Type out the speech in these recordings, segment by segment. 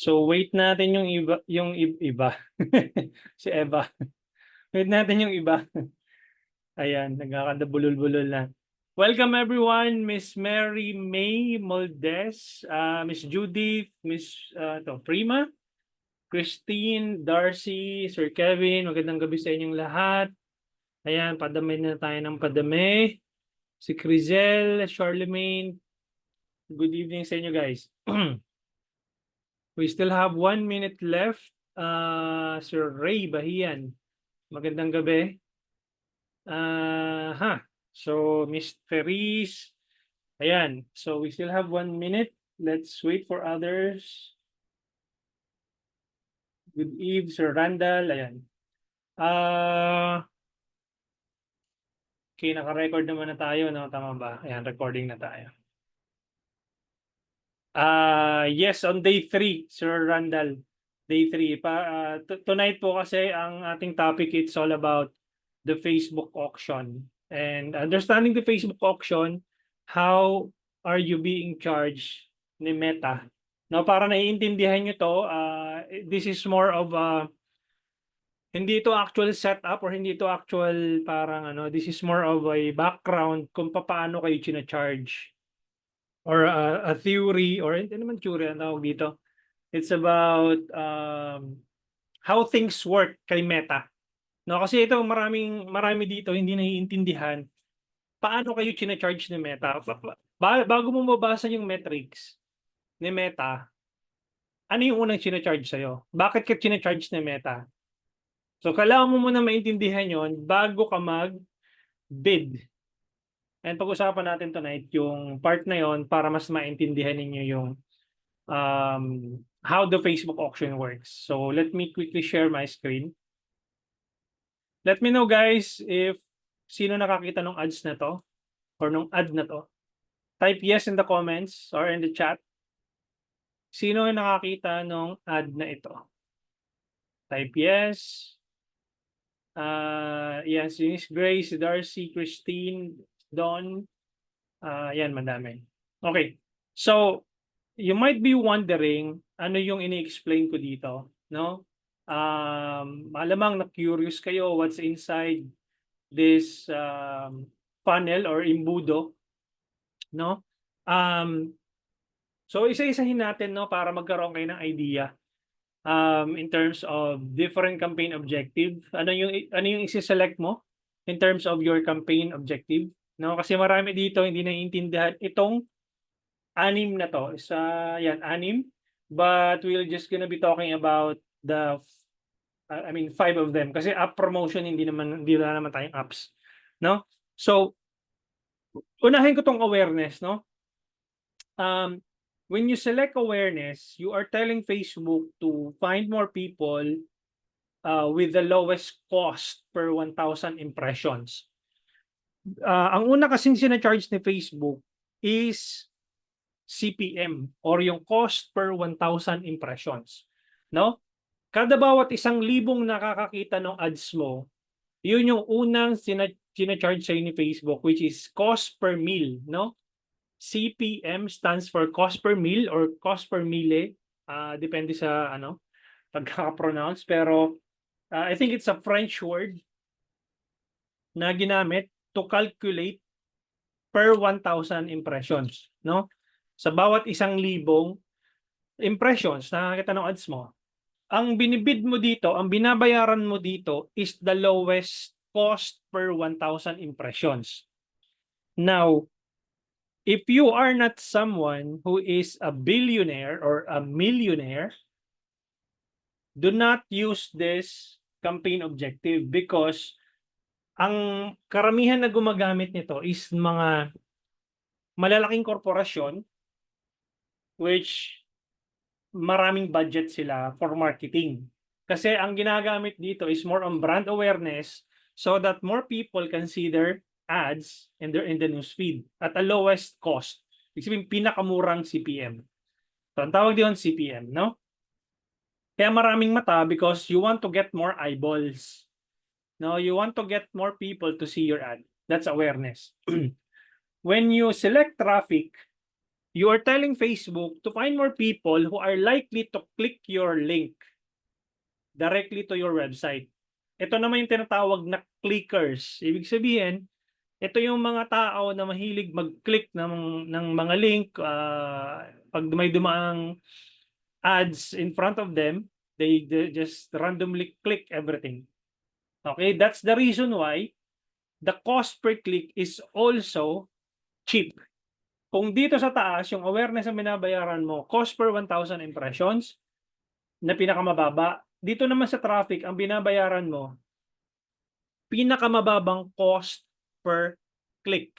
So wait natin yung iba. Si Eva. Wait natin yung iba. Ayan, nagkakadabulol-bulol na. Welcome everyone, Miss Mary May Moldes, Miss Judith, Miss Prima, Christine, Darcy, Sir Kevin, magandang gabi sa inyong lahat. Ayan, padami na tayo ng padami. Si Crizel, Charlemagne, good evening sa inyo guys. We still have 1 minute left. Sir Ray Bahian, magandang gabi. So Miss Therese, ayan. So we still have 1 minute. Let's wait for others. Good eve, Sir Randall, ayan. Okay, naka-record naman na tayo, no? Tama ba? Ayan, recording na tayo. Yes, on day 3, Sir Randall. Day 3. Tonight po kasi ang ating topic, it's all about the Facebook auction. And understanding the Facebook auction, how are you being charged ni Meta? No, para naiintindihan nyo to, this is more of hindi ito actual setup or hindi ito actual parang this is more of a background kung paano kayo china-charge. Or a theory, or hindi naman theory ang tawag dito. It's about how things work kay Meta. No, kasi ito marami dito hindi naiintindihan paano kayo china-charge ni Meta. Bago mo mabasa yung metrics ni Meta, ano yung unang china-charge sa'yo? Bakit ka china-charge ni Meta? So, kailangan mo muna maintindihan yon bago ka mag-bid. And pag-usapan natin tonight yung part na yon para mas maintindihan ninyo yung how the Facebook auction works. So, let me quickly share my screen. Let me know guys if sino nakakita ng ads na to or nung ad na to. Type yes in the comments or in the chat. Sino yung nakakita nung ad na ito? Type yes. Yes, Miss Grace, Darcy, Christine, Don. Yan, madami. Okay. So, you might be wondering ano yung ini-explain ko dito, no? Malamang na-curious kayo what's inside this funnel or imbudo, no? So isa-isahin natin, no, para magkaroon kayo ng idea in terms of different campaign objective. Ano yung isi-select mo in terms of your campaign objective, no? Kasi marami dito hindi naiintindihan itong anim na to. Yan, anim. But we're just gonna be talking about the 5 of them kasi app promotion hindi na naman tayong apps, no? So unahin ko tong awareness, no? When you select awareness, you are telling Facebook to find more people with the lowest cost per 1,000 impressions. Ang una kasing sina-charge ni Facebook is CPM or yung cost per 1,000 impressions, no? Kada bawat 1,000 nakakakita ng ads mo, yun yung unang sina-charge sa'yo ni Facebook, which is cost per mille, no? CPM stands for cost per mille or cost per mille, depende sa pagkaka-pronounce, pero I think it's a French word na ginamit to calculate per 1,000 impressions, no? Sa bawat 1,000 impressions na nakakita ng ads mo, ang binibid mo dito, ang binabayaran mo dito is the lowest cost per 1,000 impressions. Now, if you are not someone who is a billionaire or a millionaire, do not use this campaign objective because ang karamihan na gumagamit nito is mga malalaking korporasyon which maraming budget sila for marketing. Kasi ang ginagamit dito is more on brand awareness so that more people can see their ads in the newsfeed at a lowest cost. Ibig sabihin, pinakamurang CPM. So, ang tawag din CPM, no? Kaya maraming mata because you want to get more eyeballs. No, you want to get more people to see your ad. That's awareness. When you select traffic, You are telling Facebook to find more people who are likely to click your link directly to your website. Ito naman yung tinatawag na clickers. Ibig sabihin, ito yung mga tao na mahilig mag-click ng mga link. Pag may dumaang ads in front of them, they just randomly click everything. Okay, that's the reason why the cost per click is also cheap. Kung dito sa taas, yung awareness na binabayaran mo, cost per 1,000 impressions, na pinakamababa. Dito naman sa traffic, ang binabayaran mo, pinakamababang cost per click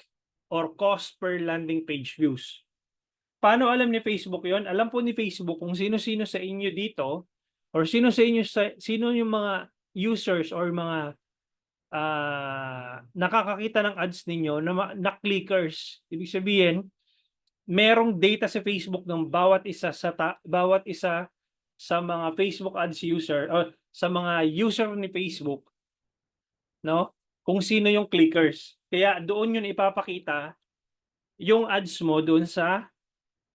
or cost per landing page views. Paano alam ni Facebook yon? Alam po ni Facebook kung sino-sino sa inyo dito or sino yung mga users or mga nakakakita ng ads ninyo na clickers. Ibig sabihin, merong data sa Facebook ng bawat isa sa mga Facebook ads user o sa mga user ni Facebook, no? Kung sino yung clickers. Kaya doon yun ipapakita yung ads mo doon sa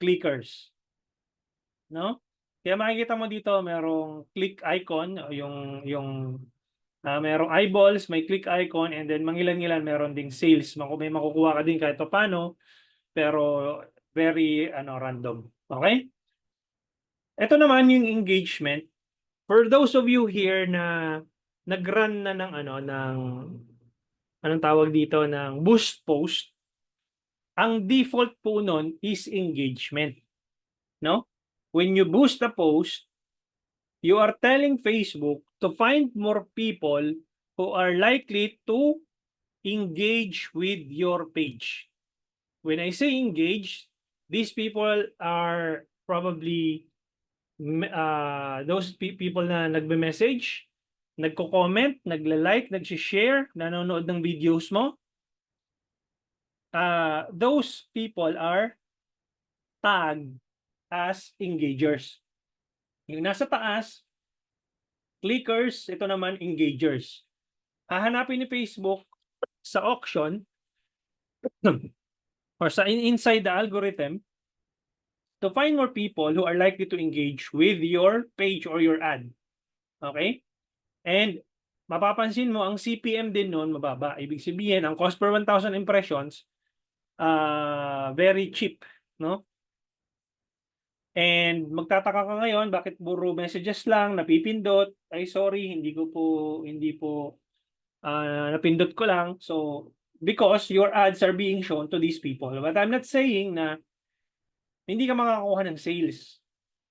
clickers, no? Kaya makikita mo dito merong click icon o merong eyeballs, may click icon, and then mangilan-ngilan meron ding sales. May makukuha ka din kahit paano, pero very random. Okay? Ito naman yung engagement. For those of you here na nag-run na ng anong tawag dito, ng boost post, ang default po nun is engagement. No? When you boost a post, you are telling Facebook to find more people who are likely to engage with your page. When I say engage, these people are probably those people na nagbe-message, nagko-comment, nagla-like, nag-share, nanonood ng videos mo. Those people are tagged as engagers. Yung nasa taas, clickers, ito naman engagers. Hahanapin ni Facebook sa auction or sa inside the algorithm to find more people who are likely to engage with your page or your ad. Okay? And mapapansin mo, ang CPM din noon mababa. Ibig sabihin, ang cost per 1,000 impressions, very cheap. No? And magtataka ka ngayon, bakit puro messages lang, napipindot? Ay, sorry, hindi po napindot ko lang. So, because your ads are being shown to these people. But I'm not saying na hindi ka makakakuha ng sales.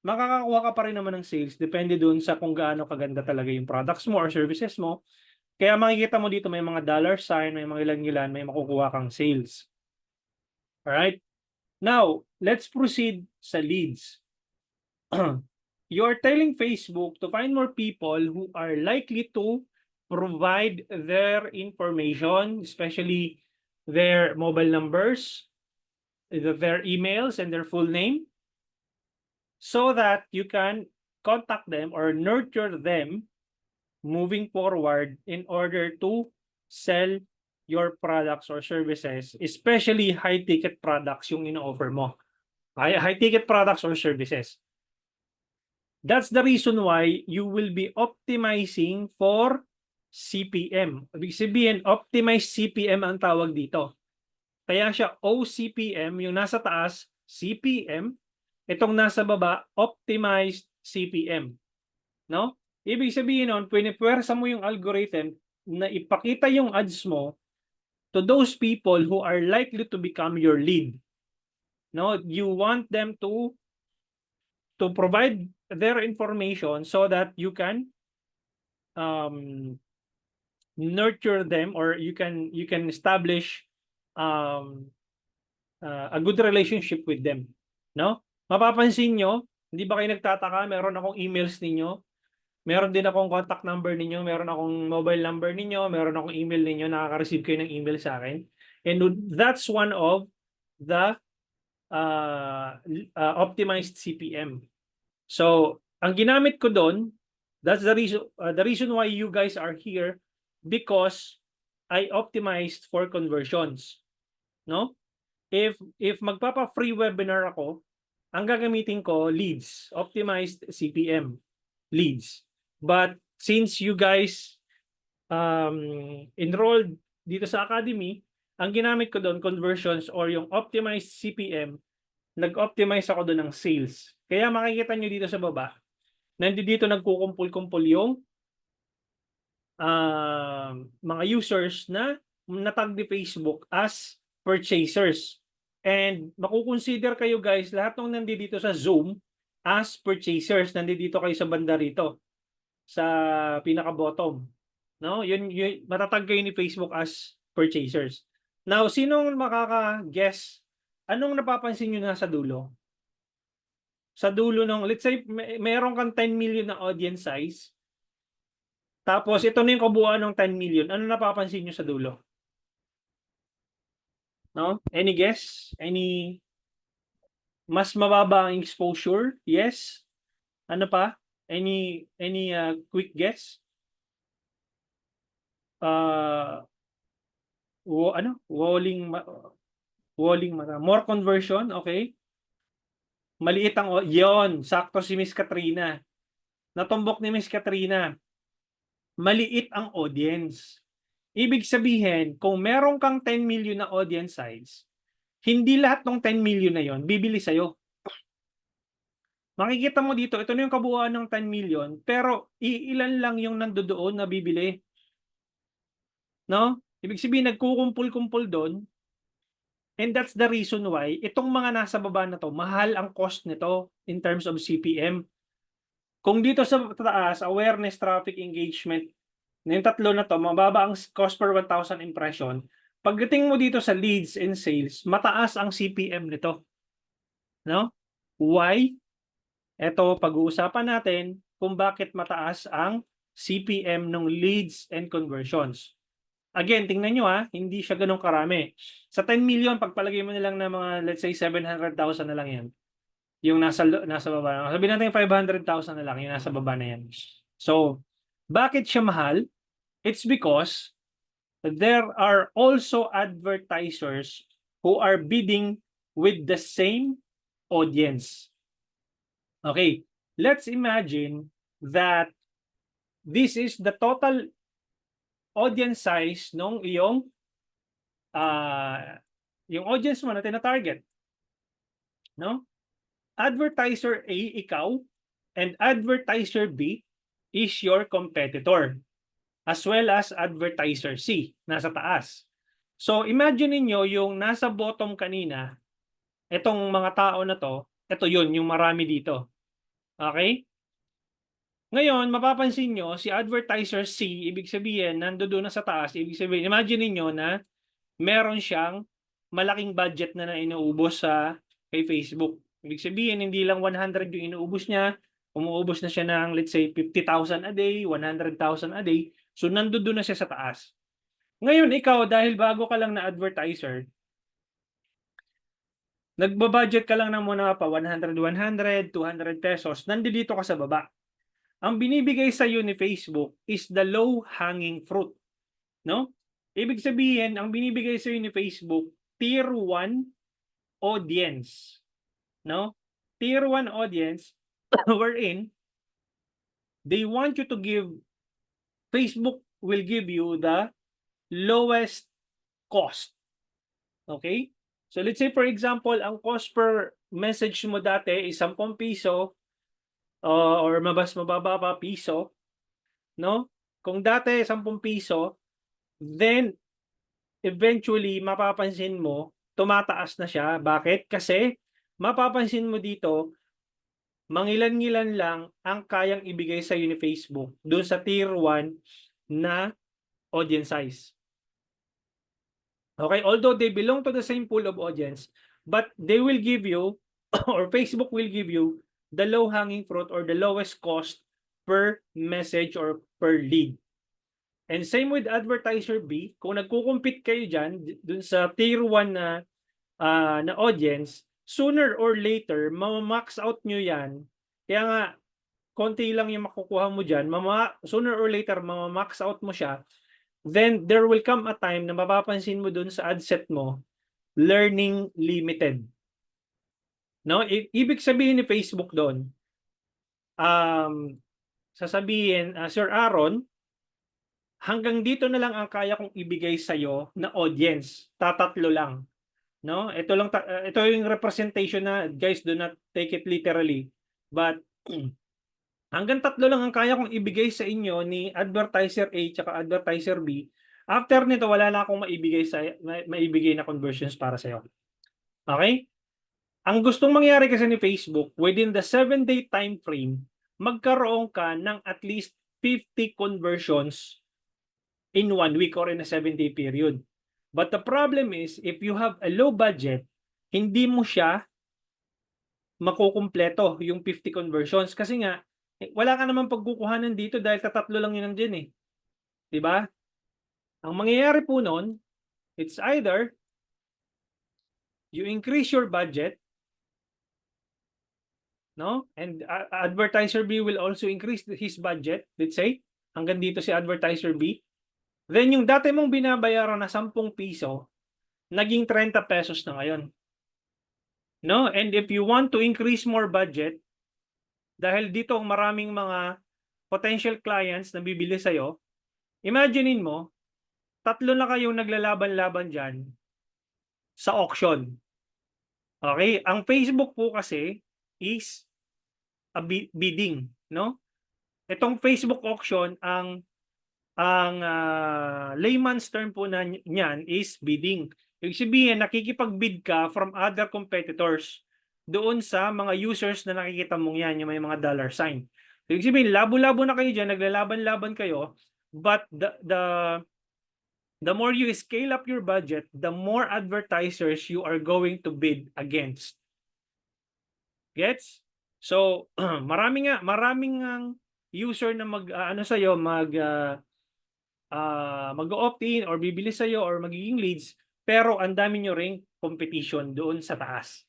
Makakakuha ka pa rin naman ng sales, depende dun sa kung gaano kaganda talaga yung products mo or services mo. Kaya makikita mo dito may mga dollar sign, may mga ilan-ilan, may makukuha kang sales. Alright? Now, let's proceed sa leads. You're telling Facebook to find more people who are likely to provide their information, especially their mobile numbers, their emails, and their full name, so that you can contact them or nurture them moving forward in order to sell your products or services, especially high-ticket products yung ino-offer mo. High-ticket products or services. That's the reason why you will be optimizing for CPM. Ibig sabihin, optimized CPM ang tawag dito. Kaya siya OCPM, yung nasa taas, CPM, itong nasa baba, optimized CPM. No? Ibig sabihin nun, pinipuwersa mo yung algorithm na ipakita yung ads mo to those people who are likely to become your lead. No? You want them to provide their information so that you can nurture them or you can establish a good relationship with them, no? Mapapansin nyo, hindi ba kayo nagtataka, meron akong emails ninyo, meron din akong contact number ninyo, meron akong mobile number ninyo, meron akong email ninyo, nakaka-receive kayo ng email sa akin. And that's one of the optimized CPM. So, ang ginamit ko doon, that's the reason why you guys are here, because I optimized for conversions. No? if magpapa-free webinar ako, ang gagamitin ko leads, optimized CPM leads. But since you guys enrolled dito sa academy, ang ginamit ko doon conversions or yung optimized CPM, nag-optimize ako doon ng sales. Kaya makikita nyo dito sa baba, nandito nagkukumpul-kumpul yung mga users na natag ni Facebook as purchasers. And makukonsider kayo guys, lahat ng nandito sa Zoom as purchasers. Nandito kayo sa banda rito, sa pinaka-bottom. No? Yun, matatag kayo ni Facebook as purchasers. Now, sinong makaka-guess? Anong napapansin nyo na sa dulo? Sa dulo ng, let's say, mayroon kang 10 million na audience size. Tapos, ito na yung kabuuan ng 10 million. Ano napapansin nyo sa dulo? No? Any guess? Any mas mababa ang exposure? Yes? Ano pa? Any quick guess? Walling more conversion, okay? Maliit ang yon, sakto si Miss Katrina. Natumbok ni Miss Katrina. Maliit ang audience. Ibig sabihin, kung meron kang 10 million na audience size, hindi lahat ng 10 million na yon bibili sa'yo. Makikita mo dito, ito na yung kabuuan ng 10 million, pero iilan lang yung nandoon na bibili. No? Ibig sabihin, nagkukumpul-kumpul doon. And that's the reason why itong mga nasa baba na to, mahal ang cost nito in terms of CPM. Kung dito sa taas, awareness, traffic, engagement, yung tatlo na to, mababa ang cost per 1,000 impression. Pagdating mo dito sa leads and sales, mataas ang CPM nito. No? Why? Ito, pag-uusapan natin kung bakit mataas ang CPM ng leads and conversions. Again, tingnan nyo hindi siya ganun karami. Sa 10 million, pagpalagay mo na lang na mga, let's say, 700,000 na lang yan. Yung nasa baba. Sabihin natin 500,000 na lang, yung nasa baba na yan. So, bakit siya mahal? It's because there are also advertisers who are bidding with the same audience. Okay, let's imagine that this is the total audience size nung iyong yung audience mo na tina-target. No? Advertiser A, ikaw, and advertiser B is your competitor, as well as advertiser C, nasa taas. So, imagine niyo yung nasa bottom kanina, itong mga tao na to, ito yun, yung marami dito. Okay? Ngayon, mapapansin nyo, si advertiser C, ibig sabihin, nandoon na sa taas, ibig sabihin, imagine niyo na meron siyang malaking budget na inuubos kay Facebook. Ibig sabihin, hindi lang 100 yung inuubos niya, umuubos na siya ng, let's say, 50,000 a day, 100,000 a day, so nandoon na siya sa taas. Ngayon, ikaw, dahil bago ka lang na advertiser, nagbabudget ka lang na muna pa 100, 200 pesos, nandito ka sa baba. Ang binibigay sa iyo ni Facebook is the low-hanging fruit. No? Ibig sabihin, ang binibigay sa iyo ni Facebook, Tier 1 audience. No? Tier 1 audience wherein they want you to give, Facebook will give you the lowest cost. Okay? So let's say for example, ang cost per message mo dati is 10 piso, or mas mababa pa piso, no? Kung dati 10 piso, then eventually mapapansin mo tumataas na siya. Bakit? Kasi mapapansin mo dito, mangilan-ngilan lang ang kayang ibigay sa ni Facebook doon sa tier 1 na audience size. Okay, although they belong to the same pool of audience, but they will give you or Facebook will give you the low-hanging fruit or the lowest cost per message or per lead. And same with advertiser B, kung nagkukumpit kayo dyan, dun sa tier 1 na audience, sooner or later, mamax out nyo yan. Kaya nga, konti lang yung makukuha mo dyan, sooner or later, mamamax out mo siya. Then, there will come a time na mapapansin mo dun sa ad set mo learning limited. No? Ibig sabihin ni Facebook doon, sasabihin, Sir Aaron, hanggang dito na lang ang kaya kong ibigay sa iyo na audience. Tatatlo lang. No? Ito yung representation na, guys, do not take it literally. But hanggang 3 lang ang kaya kong ibigay sa inyo ni advertiser A at advertiser B. After nito, wala na akong maibigay na conversions para sa iyo. Okay? Ang gustong mangyari kasi ni Facebook, within the 7-day time frame, magkaroon ka ng at least 50 conversions in 1 week or in a 7-day period. But the problem is, if you have a low budget, hindi mo siya makukumpleto yung 50 conversions. Kasi nga, wala ka naman pagkukuhanan dito dahil tatatlo lang yun nandiyan eh. Diba? Ang mangyayari po nun, it's either you increase your budget, no? And advertiser B will also increase his budget, let's say, hanggang dito si advertiser B. Then yung dati mong binabayaran na 10 piso, naging 30 pesos na ngayon. No? And if you want to increase more budget, dahil dito maraming mga potential clients na bibili sa'yo, imaginein mo, 3 na kayong naglalaban-laban dyan sa auction. Okay? Ang Facebook po kasi is a bidding, no? Itong Facebook auction, ang layman's term po na niyan is bidding. Ibig sabihin, nakikipag-bid ka from other competitors doon sa mga users na nakikita mong yan, yung may mga dollar sign. Ibig sabihin, labo-labo na kayo dyan, naglalaban-laban kayo, but the more you scale up your budget, the more advertisers you are going to bid against. Gets? So, maraming user na mag-opt-in or bibili sa'yo or magiging leads, pero ang dami nyo ring competition doon sa taas.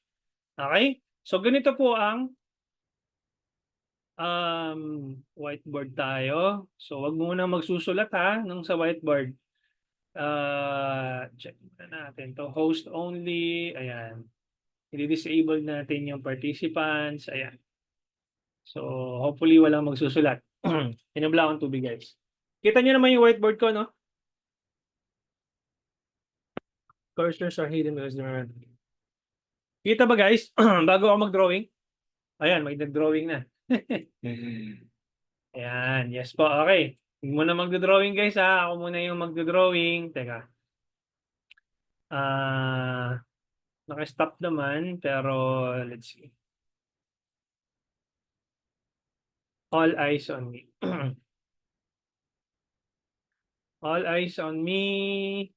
Okay? So, ganito po ang whiteboard tayo. So, wag muna magsusulat ha nung sa whiteboard. Check muna natin to. Host only. Ayan. I-disable natin yung participants. Ayan. So, hopefully walang magsusulat. Inabla akong tubig, guys. Kita nyo naman yung whiteboard ko, no? Cursors are hidden because they're... Kita ba, guys? Bago ako mag-drawing? Ayan, may nag-drawing na. Ayan, yes po. Okay. Huwag muna mag-drawing, guys, ha? Ako muna yung mag-drawing. Teka. Naka-stop naman, pero let's see. All eyes on me. All eyes on me.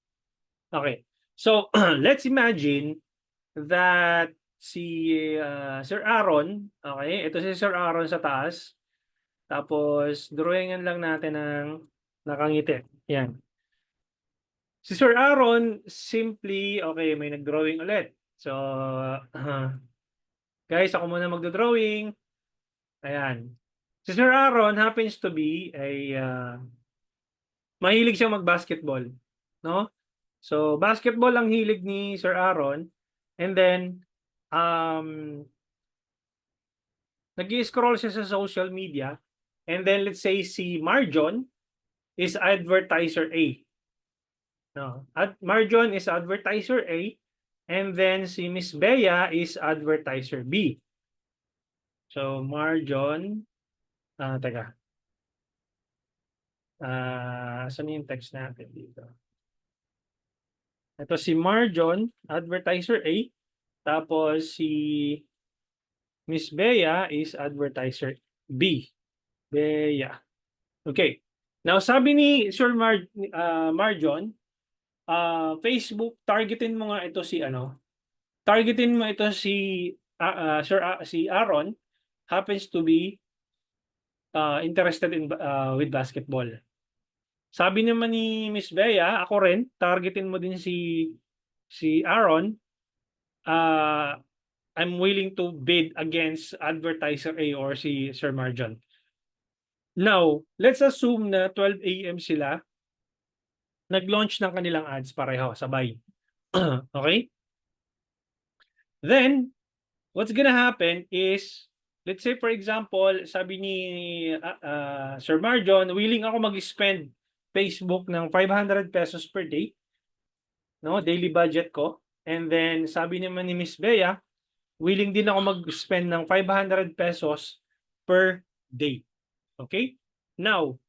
Okay. So, let's imagine that si Sir Aaron, okay, ito si Sir Aaron sa taas. Tapos, drawingan lang natin ng nakangiti. Yan. Si Sir Aaron, simply, okay, may nag-drawing ulit. So, guys, ako muna magdo-drawing. Ayan. Si Sir Aaron happens to be mahilig siyang mag-basketball, no? So, basketball ang hilig ni Sir Aaron. And then, nag-i-scroll siya sa social media. And then, let's say si Marjon is advertiser A. No? Marjon is advertiser A. And then, si Miss Bea is advertiser B. So, Marjon, teka. Saan yung text natin dito? Ito si Marjon, advertiser A. Tapos si Miss Bea is advertiser B. Bea. Okay. Now, sabi ni Sir Marjon, Facebook, targetin mo nga ito si targetin mo ito si si Aaron happens to be interested in with basketball. Sabi naman ni Miss Bea, ako rin, targetin mo din si Aaron. I'm willing to bid against advertiser A or si Sir Marjon. Now, let's assume na 12 AM sila nag-launch ng kanilang ads pareho, sabay. Okay? Then, what's gonna happen is, let's say for example, sabi ni Sir Marjon, willing ako mag-spend Facebook ng 500 pesos per day, no? Daily budget ko. And then, sabi naman ni Miss Bea, willing din ako mag-spend ng 500 pesos per day. Okay? Now,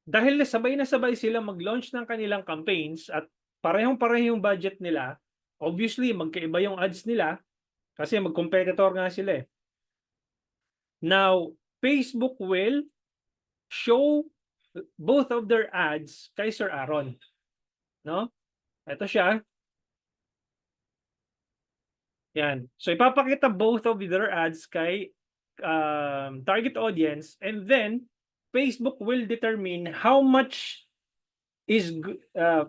dahil na sabay sila mag-launch ng kanilang campaigns at parehong-pareho yung budget nila, obviously, magkaiba yung ads nila kasi mag-competitor nga sila eh. Now, Facebook will show both of their ads kay Sir Aaron. No? Ito siya. Yan. So, ipapakita both of their ads kay target audience, and then Facebook will determine how much is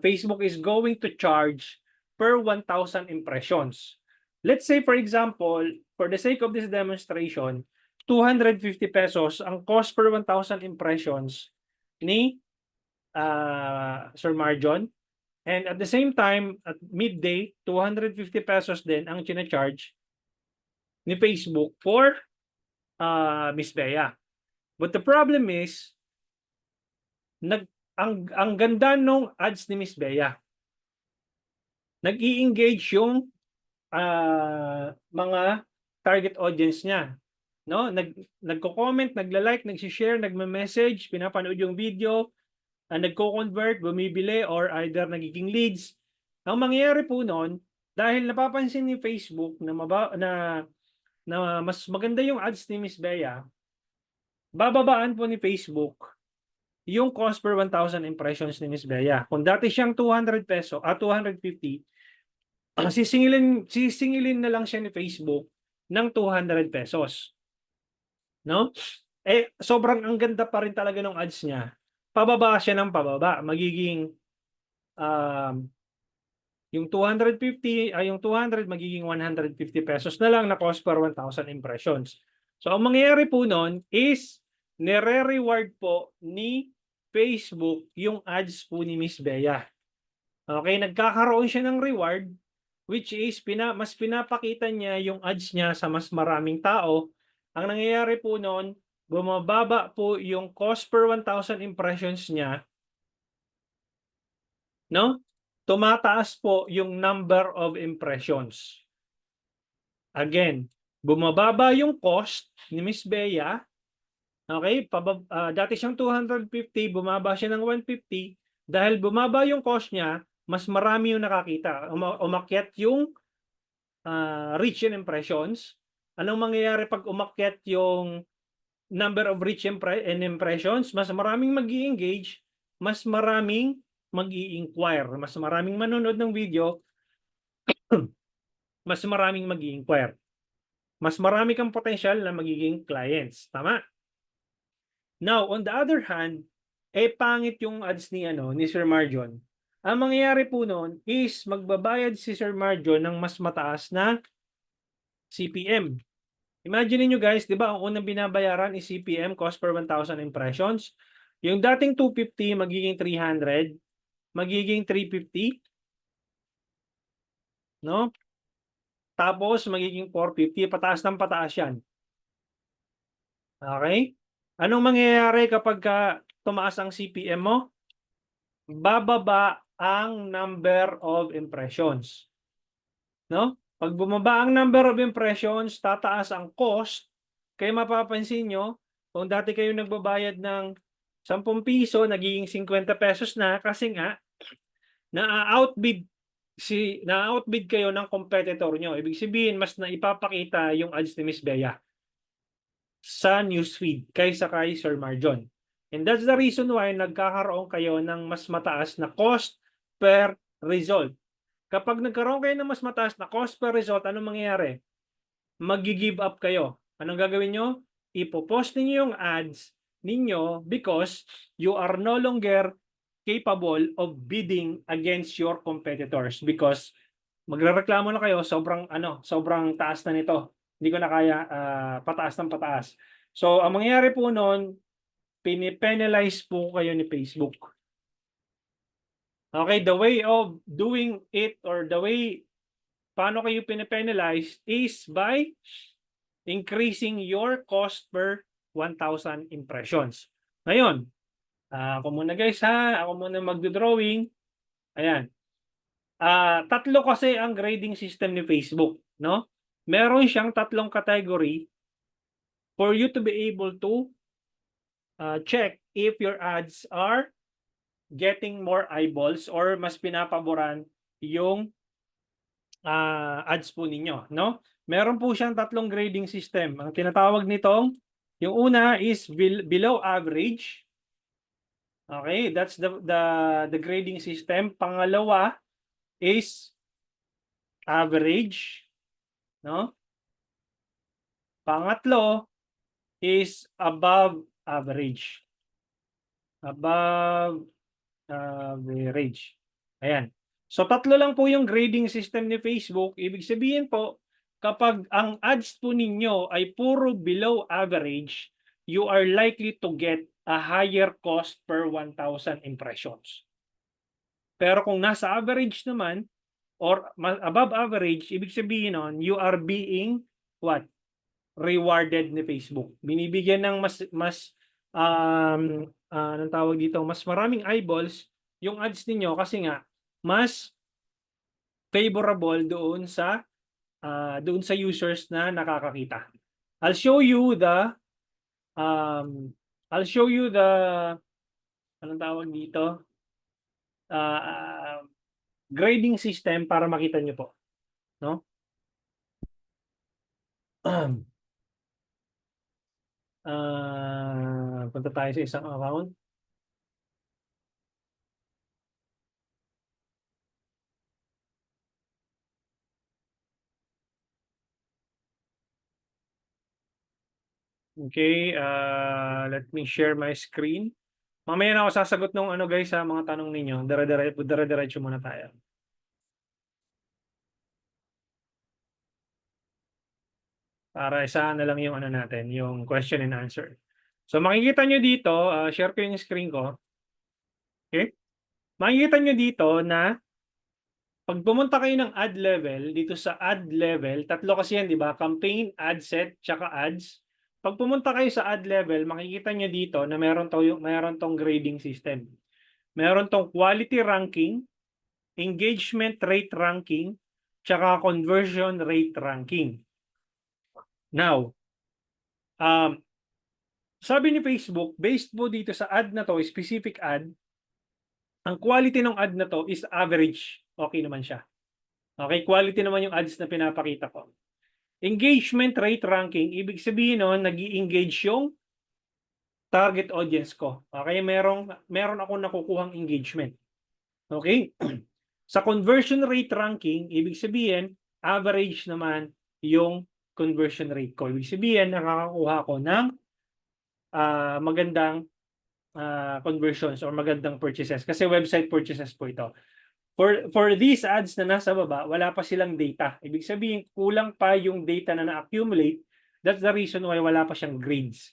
Facebook is going to charge per 1,000 impressions. Let's say, for example, for the sake of this demonstration, 250 pesos ang cost per 1,000 impressions ni Sir Marjon. And at the same time, at midday, 250 pesos din ang china-charge ni Facebook for Miss Bea. But the problem is, ang ganda nung ads ni Miss Bea. Nag-i-engage yung mga target audience niya. No? Nagko-comment, nagla-like, nagsi-share, nagme-message, pinapanood yung video, nagko-convert, bumibili, or either nagiging leads. Ang mangyayari po noon, dahil napapansin ni Facebook na mas maganda yung ads ni Miss Bea, bababaan po ni Facebook yung cost per 1,000 impressions ni Miss Bea. Kung dati siyang 200 peso, 250, sisingilin na lang siya ni Facebook ng 200 pesos. No? Eh, sobrang ang ganda pa rin talaga ng ads niya. Pababa siya ng pababa. Magiging yung 250, yung 200 magiging 150 pesos na lang na cost per 1,000 impressions. So, ang mangyayari po nun is nire-reward po ni Facebook yung ads po ni Miss Bea. Okay, nagkakaroon siya ng reward, which is mas pinapakita niya yung ads niya sa mas maraming tao. Ang nangyayari po nun, bumababa po yung cost per 1,000 impressions niya, no? Tumataas po yung number of impressions. Again, bumababa yung cost ni Miss Bea. Okay, dati siyang 250, bumaba siya ng 150. Dahil bumaba yung cost niya, mas marami yung nakakita. Umakyat yung reach and impressions. Anong mangyayari pag umakyat yung number of reach and impressions? Mas maraming mag-i-engage, mas maraming mag-i-inquire, mas maraming manonood ng video, mas maraming mag-i-inquire. Mas marami kang potential na magiging clients. Tama? Now, on the other hand, pangit yung ads ni Sir Marjon. Ang mangyayari po noon is magbabayad si Sir Marjon ng mas mataas na CPM. Imagine niyo guys, 'di ba, ang unang binabayaran is CPM, cost per 1,000 impressions. Yung dating 250 magiging 300, magiging 350, no? Tapos magiging 450, pataas ng pataas 'yan. Okay? Anong mangyayari kapag tumaas ang CPM mo? Bababa ang number of impressions. No? Pag bumaba ang number of impressions, tataas ang cost. Kaya mapapansin nyo, kung dati kayo nagbabayad ng 10 piso, nagiging 50 pesos na kasi nga na-outbid kayo ng competitor nyo. Ibig sabihin, mas naipapakita yung ads ni Miss Bea sa newsfeed kaysa kay Sir Marjon. And that's the reason why nagkakaroon kayo ng mas mataas na cost per result. Kapag nagkaroon kayo ng mas mataas na cost per result, anong mangyayari? Mag-give up kayo. Anong gagawin nyo? Ipopost ninyo yung ads ninyo because you are no longer capable of bidding against your competitors because magrereklamo na kayo, sobrang taas na nito. Hindi ko na kaya pataas ng pataas. So, ang mangyayari po noon, pinipenalize po kayo ni Facebook. Okay, the way of doing it or the way paano kayo pinapenalize is by increasing your cost per 1,000 impressions. Ngayon, ako muna guys ha, ako muna magdo-drawing. Ayan. Tatlo kasi ang grading system ni Facebook, no? Meron siyang tatlong category for you to be able to check if your ads are getting more eyeballs or mas pinapaboran yung ads po ninyo, no? Meron po siyang tatlong grading system. Ang tinatawag nitong, yung una is below average. Okay, that's the grading system. Pangalawa is average, no? Pangatlo is above average. Above average. Ayan. So tatlo lang po yung grading system ni Facebook. Ibig sabihin po, kapag ang ads po ninyo ay puro below average, you are likely to get a higher cost per 1,000 impressions. Pero kung nasa average naman or above average, ibig sabihin nun, you are being what? Rewarded ni Facebook. Binibigyan ng anong tawag dito, mas maraming eyeballs yung ads ninyo kasi nga mas favorable doon sa users na nakakakita. I'll show you the um, I'll show you the anong tawag dito grading system para makita nyo po, no? Punta tayo sa isang account. Okay, let me share my screen. Mamaya na ako sasagot ng ano guys sa mga tanong ninyo. Dire-diretso muna tayo. Para isa na lang yung ano natin, yung question and answer. So makikita nyo dito, share ko yung screen ko. Okay? Makikita nyo dito na pag pumunta kayo ng ad level, dito sa ad level, tatlo kasi yan, di ba? Campaign, ad set, tsaka ads. Pag pumunta kayo sa ad level, makikita nyo dito na meron tong grading system. Meron tong quality ranking, engagement rate ranking, tsaka conversion rate ranking. Now, sabi ni Facebook, based po dito sa ad na to, specific ad, ang quality ng ad na to is average. Okay naman siya. Okay, quality naman yung ads na pinapakita ko. Engagement rate ranking, ibig sabihin nun, nag-i-engage yung target audience ko. Okay, meron akong nakukuhang engagement. Okay? Sa conversion rate ranking, ibig sabihin, average naman yung conversion rate ko. Ibig sabihin, nakakakuha ko ng magandang conversions or magandang purchases. Kasi website purchases po ito. For these ads na nasa baba, wala pa silang data. Ibig sabihin, kulang pa yung data na na-accumulate. That's the reason why wala pa siyang grades.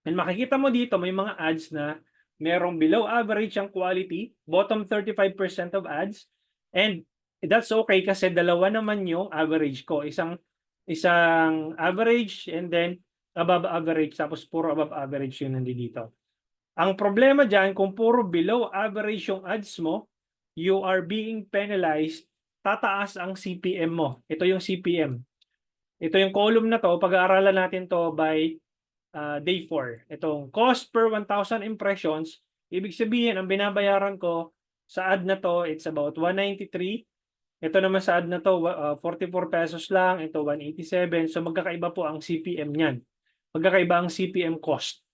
And makikita mo dito, may mga ads na merong below average ang quality, bottom 35% of ads, and that's okay kasi dalawa naman yung average ko. Isang average and then above average, tapos puro above average yung nandito. Ang problema dyan, kung puro below average yung ads mo, you are being penalized, tataas ang CPM mo. Ito yung CPM. Ito yung column na to, pag-aaralan natin to by day 4. Itong cost per 1,000 impressions, ibig sabihin, ang binabayaran ko sa ad na to, it's about 193. Ito naman sa ad na to, 44 pesos lang. Ito, 187. So, magkakaiba po ang CPM niyan. Magkakaiba ang CPM cost.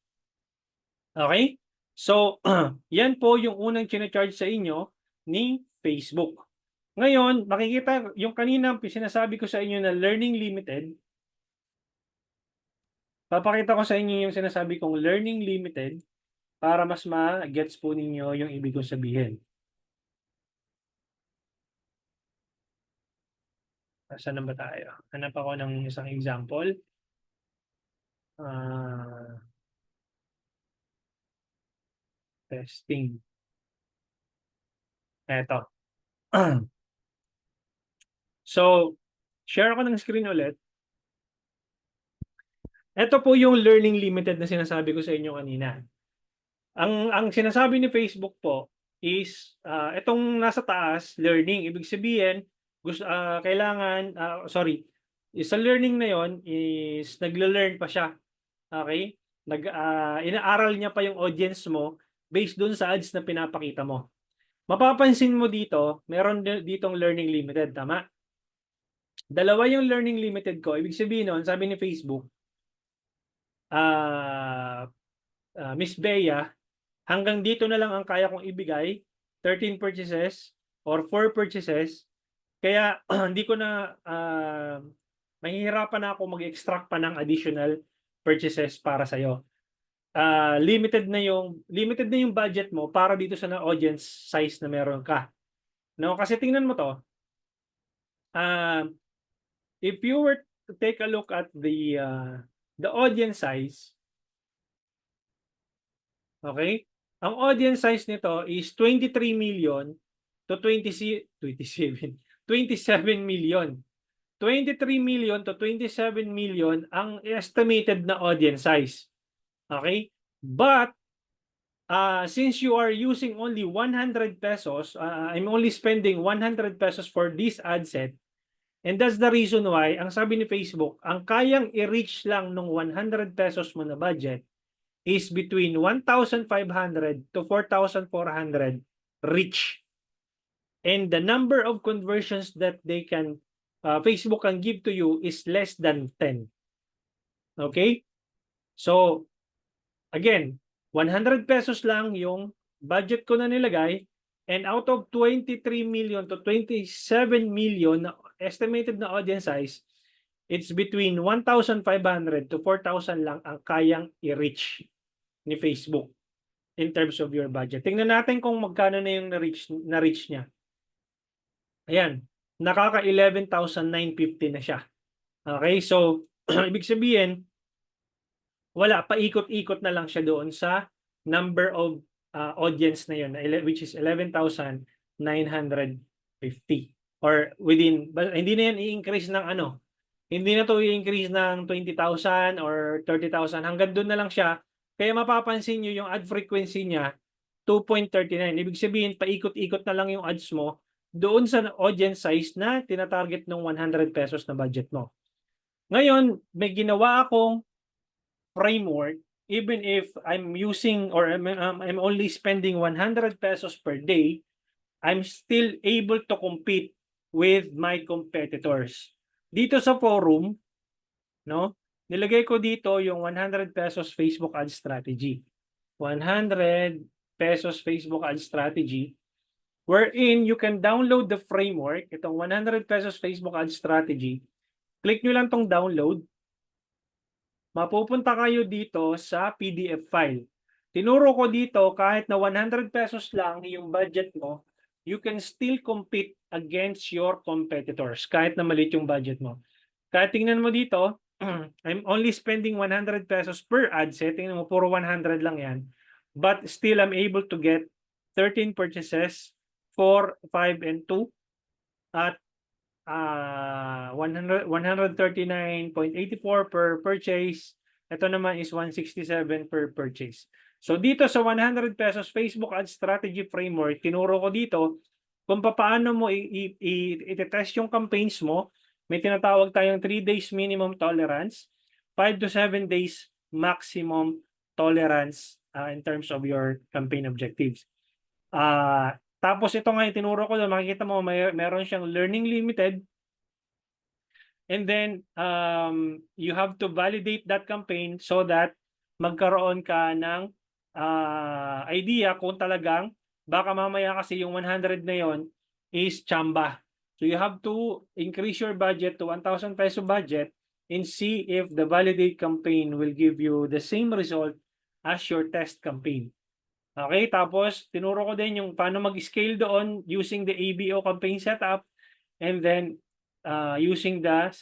Okay? So, yan po yung unang charge sa inyo ni Facebook. Ngayon, makikita yung kanina sinasabi ko sa inyo na learning limited. Papakita ko sa inyo yung sinasabi kong learning limited para mas ma-gets po ninyo yung ibig kong sabihin. Saan na ba tayo? Hanap ako ng isang example. Testing. Eto. So, share ako ng screen ulit. Ito po yung learning limited na sinasabi ko sa inyo kanina. Ang sinasabi ni Facebook po is itong nasa taas, learning. Ibig sabihin, kailangan, sa learning na yon is nagle-learn pa siya. Okay? Inaaral niya pa yung audience mo based dun sa ads na pinapakita mo. Mapapansin mo dito, meron ditong learning limited, tama? Dalawa yung learning limited ko. Ibig sabihin nun, sabi ni Facebook, Miss Bea, hanggang dito na lang ang kaya kong ibigay, 13 purchases or 4 purchases. Kaya hindi ko na mahihirapan na ako mag-extract pa ng additional purchases para sa iyo. Limited na yung budget mo para dito sa audience size na meron ka. No, kasi tingnan mo to. If you were to take a look at the audience size, okay? Ang audience size nito is 23 million to 27 million. 23 million to 27 million ang estimated na audience size. Okay? But since you are using only 100 pesos, I'm only spending 100 pesos for this ad set. And that's the reason why, ang sabi ni Facebook, ang kayang i-reach lang ng 100 pesos mo na budget is between 1,500 to 4,400 reach. And the number of conversions that Facebook can give to you is less than 10. Okay? So, again, 100 pesos lang yung budget ko na nilagay, and out of 23 million to 27 million estimated na audience size, it's between 1,500 to 4,000 lang ang kayang i-reach ni Facebook in terms of your budget. Tingnan natin kung magkano na yung na-reach niya. Ayan, nakaka 11,950 na siya. Okay, so ibig sabihin, wala, paikot-ikot na lang siya doon sa number of audience na yun, which is 11,950. Or within, hindi na yan i-increase ng hindi na to i-increase ng 20,000 or 30,000. Hanggang doon na lang siya. Kaya mapapansin nyo yung ad frequency niya, 2.39. Ibig sabihin, paikot-ikot na lang yung ads mo doon sa audience size na tinatarget ng 100 pesos na budget mo. Ngayon, may ginawa akong framework, even if I'm using or I'm only spending 100 pesos per day, I'm still able to compete with my competitors. Dito sa forum, no, nilagay ko dito yung 100 pesos Facebook ad strategy. 100 pesos Facebook ad strategy, wherein you can download the framework, itong 100 pesos Facebook ad strategy. Click nyo lang tong download. Mapupunta kayo dito sa PDF file. Tinuro ko dito, kahit na 100 pesos lang yung budget mo, you can still compete against your competitors, kahit na maliit yung budget mo. Kaya tingnan mo dito, I'm only spending 100 pesos per ad set. Tingnan mo, puro 100 lang yan. But still, I'm able to get 13 purchases, 4, 5, and 2 at 139.84 per purchase. Ito naman is 167 per purchase. So dito sa 100 pesos Facebook ad strategy framework, tinuro ko dito kung paano mo i-test yung campaigns mo. May tinatawag tayong 3 days minimum tolerance, 5 to 7 days maximum tolerance in terms of your campaign objectives. Tapos ito nga yung tinuro ko doon, makikita mo meron siyang learning limited. And then you have to validate that campaign so that magkaroon ka ng idea kung talagang baka mamaya kasi yung 100 na yon is chamba. So you have to increase your budget to 1,000 peso budget and see if the validate campaign will give you the same result as your test campaign. Okay, tapos tinuro ko din yung paano mag-scale doon using the ABO campaign setup, and then using the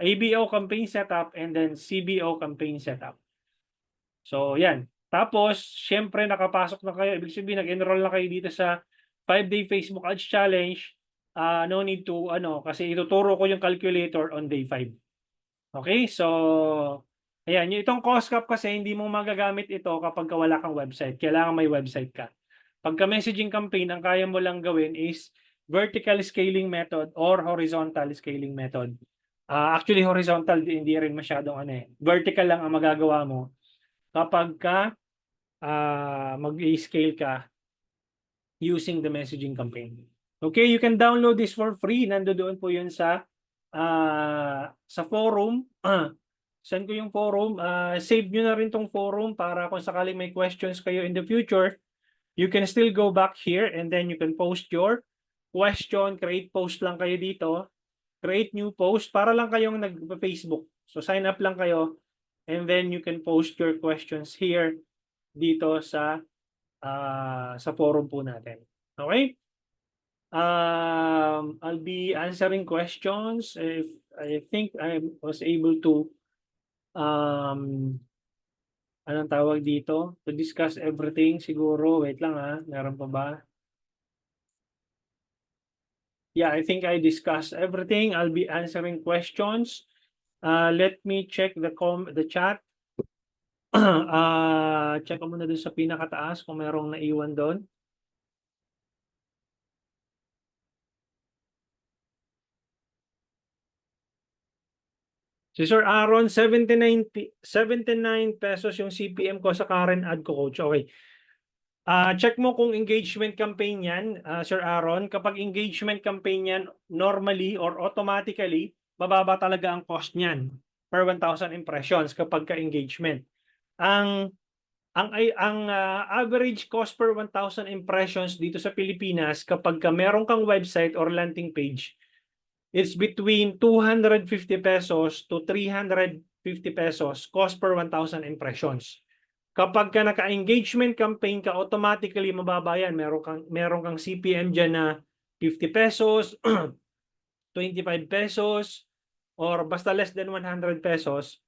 ABO campaign setup and then CBO campaign setup. So yan. Tapos syempre nakapasok na kayo, ibig sabihin nag-enroll na kayo dito sa 5-day Facebook Ads Challenge. no need to kasi ituturo ko yung calculator on day 5. Okay? So, ayan, yung itong cost cap kasi hindi mo magagamit ito kapag wala kang website. Kailangan may website ka. Pagka messaging campaign, ang kaya mo lang gawin is vertical scaling method or horizontal scaling method. Actually, horizontal hindi rin masyadong vertical lang ang magagawa mo kapag ka mag-scale ka using the messaging campaign. Okay, you can download this for free. Nandoon po yun sa forum. Send ko yung forum. Save nyo na rin tong forum para kung sakaling may questions kayo in the future, you can still go back here and then you can post your question. Create post lang kayo dito. Create new post para lang kayong nag-Facebook. So sign up lang kayo and then you can post your questions here dito sa forum po natin. Okay? I'll be answering questions if I think I was able to anong tawag dito? To discuss everything siguro. Wait lang meron pa ba? Yeah, I think I discussed everything. I'll be answering questions. Let me check the chat. Check ko muna dun sa pinakataas kung merong naiwan doon. Si Sir Aaron, 79 pesos yung CPM ko sa current ad ko, coach. Okay. Check mo kung engagement campaign yan, Sir Aaron. Kapag engagement campaign yan, normally or automatically, mababa talaga ang cost niyan per 1,000 impressions kapag ka-engagement. Ang average cost per 1,000 impressions dito sa Pilipinas kapag meron kang website or landing page, it's between 250 pesos to 350 pesos cost per 1,000 impressions. Kapag ka naka-engagement campaign ka, automatically mababayan. Meron kang CPM dyan na 50 pesos, 25 pesos, or basta less than 100 pesos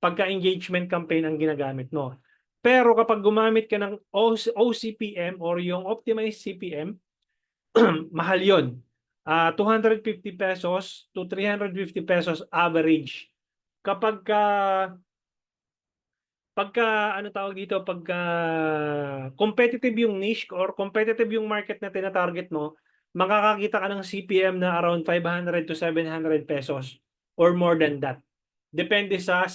pagka-engagement campaign ang ginagamit mo. Pero kapag gumamit ka ng OCPM or yung optimized CPM, mahal yun. 250 pesos to 350 pesos average. Pagka competitive yung niche or competitive yung market na tinatarget mo, makakakita ka ng CPM na around 500 to 700 pesos or more than that. Depende sa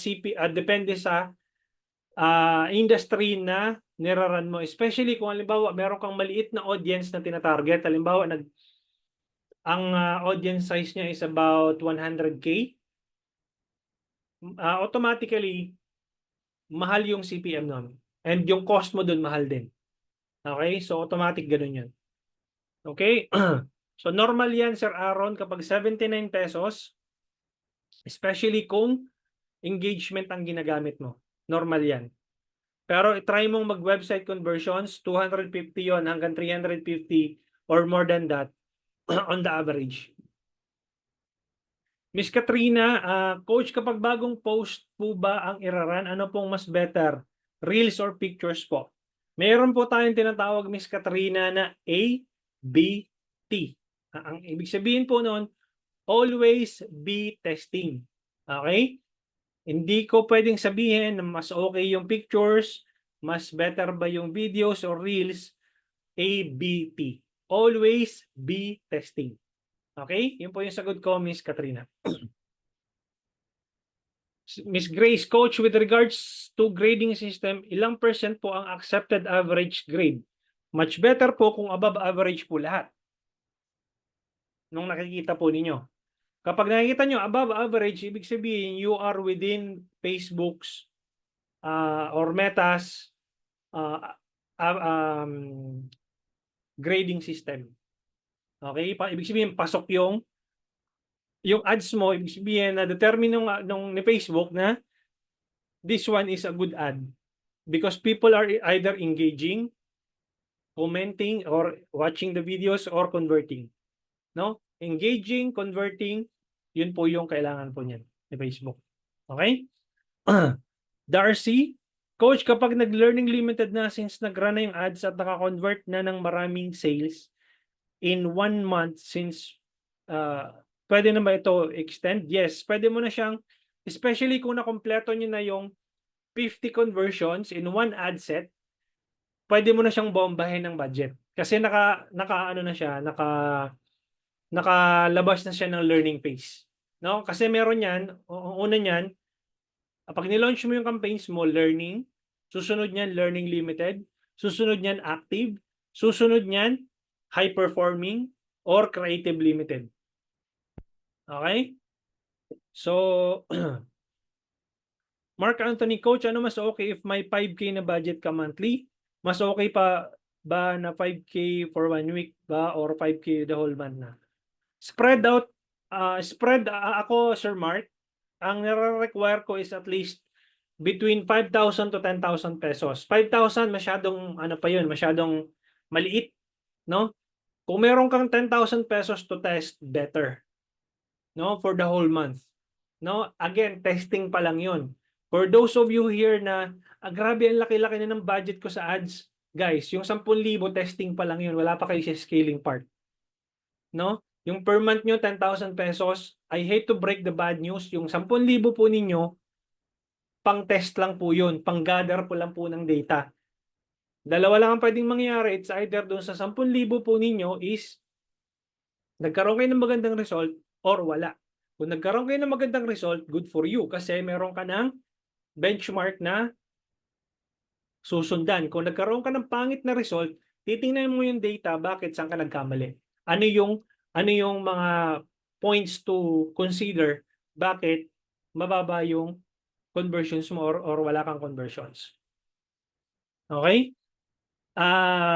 industry na niraran mo. Especially kung halimbawa meron kang maliit na audience na tinatarget. Halimbawa ang audience size niya is about 100K. Automatically mahal yung CPM nun. And yung cost mo dun mahal din. Okay? So automatic ganun yun. Okay? So normal yan, Sir Aaron, kapag 79 pesos, especially kung engagement ang ginagamit mo. Normal yan. Pero try mong mag-website conversions, 250 yon hanggang 350 or more than that on the average. Miss Katrina, coach, kapag bagong post po ba ang iraran, ano pong mas better? Reels or pictures po? Meron po tayong tinatawag, Miss Katrina, na A-B-T. Ang ibig sabihin po noon, always be testing. Okay? Hindi ko pwedeng sabihin na mas okay yung pictures, mas better ba yung videos or reels. A-B-T. Always be testing. Okay? Yun po yung sagot ko, Miss Katrina. Miss Grace, coach, with regards to grading system, ilang percent po ang accepted average grade? Much better po kung above average po lahat. Nung nakikita po ninyo. Kapag nakikita nyo above average, ibig sabihin you are within Facebook's or Meta's grading system. Okay? Ibig sabihin pasok yung ads mo, ibig sabihin na determine ni Facebook na this one is a good ad because people are either engaging, commenting, or watching the videos or converting. No? Engaging, converting, yun po yung kailangan po niyan ni Facebook. Okay? Darcy, coach, kapag nag-learning limited na since nag-run na yung ads at naka-convert na ng maraming sales in 1 month since pwede na ba ito extend? Yes, pwede mo na siyang, especially kung nakompleto nyo na yung 50 conversions in one ad set, pwede mo na siyang bombahin ng budget. Kasi ano na siya, nakalabas na siya ng learning phase. No? Kasi meron yan, una niyan, pag nilaunch mo yung campaigns mo, learning, susunod niyan learning limited, susunod niyan active, susunod niyan high performing or creative limited. Okay? So, Mark Anthony, Coach, ano mas okay if may 5K na budget ka monthly? Mas okay pa ba na 5K for 1 week ba or 5K the whole month na? Spread out, ako, Sir Mark, ang nare-require ko is at least between 5,000 to 10,000 pesos. 5,000 masyadong ano pa yun, masyadong maliit, no? Kung meron kang 10,000 pesos to test, better, no? For the whole month. No? Again, testing pa lang yun. For those of you here na, grabe, ang laki-laki na ng budget ko sa ads. Guys, yung 10,000 testing pa lang yun. Wala pa kayo sa scaling part. No? Yung per month nyo, 10,000 pesos. I hate to break the bad news. Yung 10,000 po ninyo, pang test lang po yun. Pang gather po lang po ng data. Dalawa lang ang pwedeng mangyari. It's either doon sa 10,000 po ninyo is nagkaroon kayo ng magandang result or wala. Kung nagkaroon kayo ng magandang result, good for you kasi meron ka ng benchmark na susundan. Kung nagkaroon ka ng pangit na result, titingnan mo yung data, bakit saan ka nagkamali. Ano yung mga points to consider, bakit mababa yung conversions mo or wala kang conversions. Okay?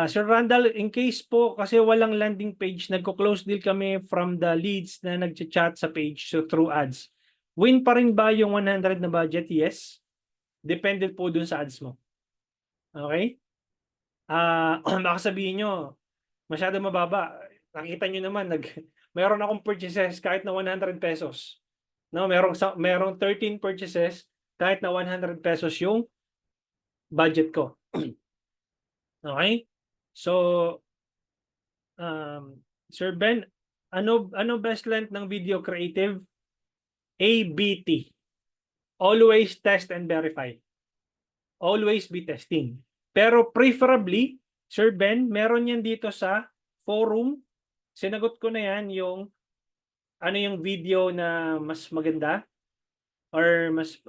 Sir Randall, in case po kasi walang landing page, nagko-close deal kami from the leads na nagchat sa page so through ads. Win pa rin ba yung 100 na budget? Yes. Depende po dun sa ads mo. Okay? Baka sabihin nyo, masyado mababa. Nakita nyo naman, meron akong purchases kahit na 100 pesos. No, merong 13 purchases kahit na 100 pesos yung budget ko. Okay? So, Sir Ben, ano best length ng video creative? ABT. Always test and verify. Always be testing. Pero preferably, Sir Ben, meron yan dito sa forum. Sinagot ko na yan yung ano yung video na mas maganda or mas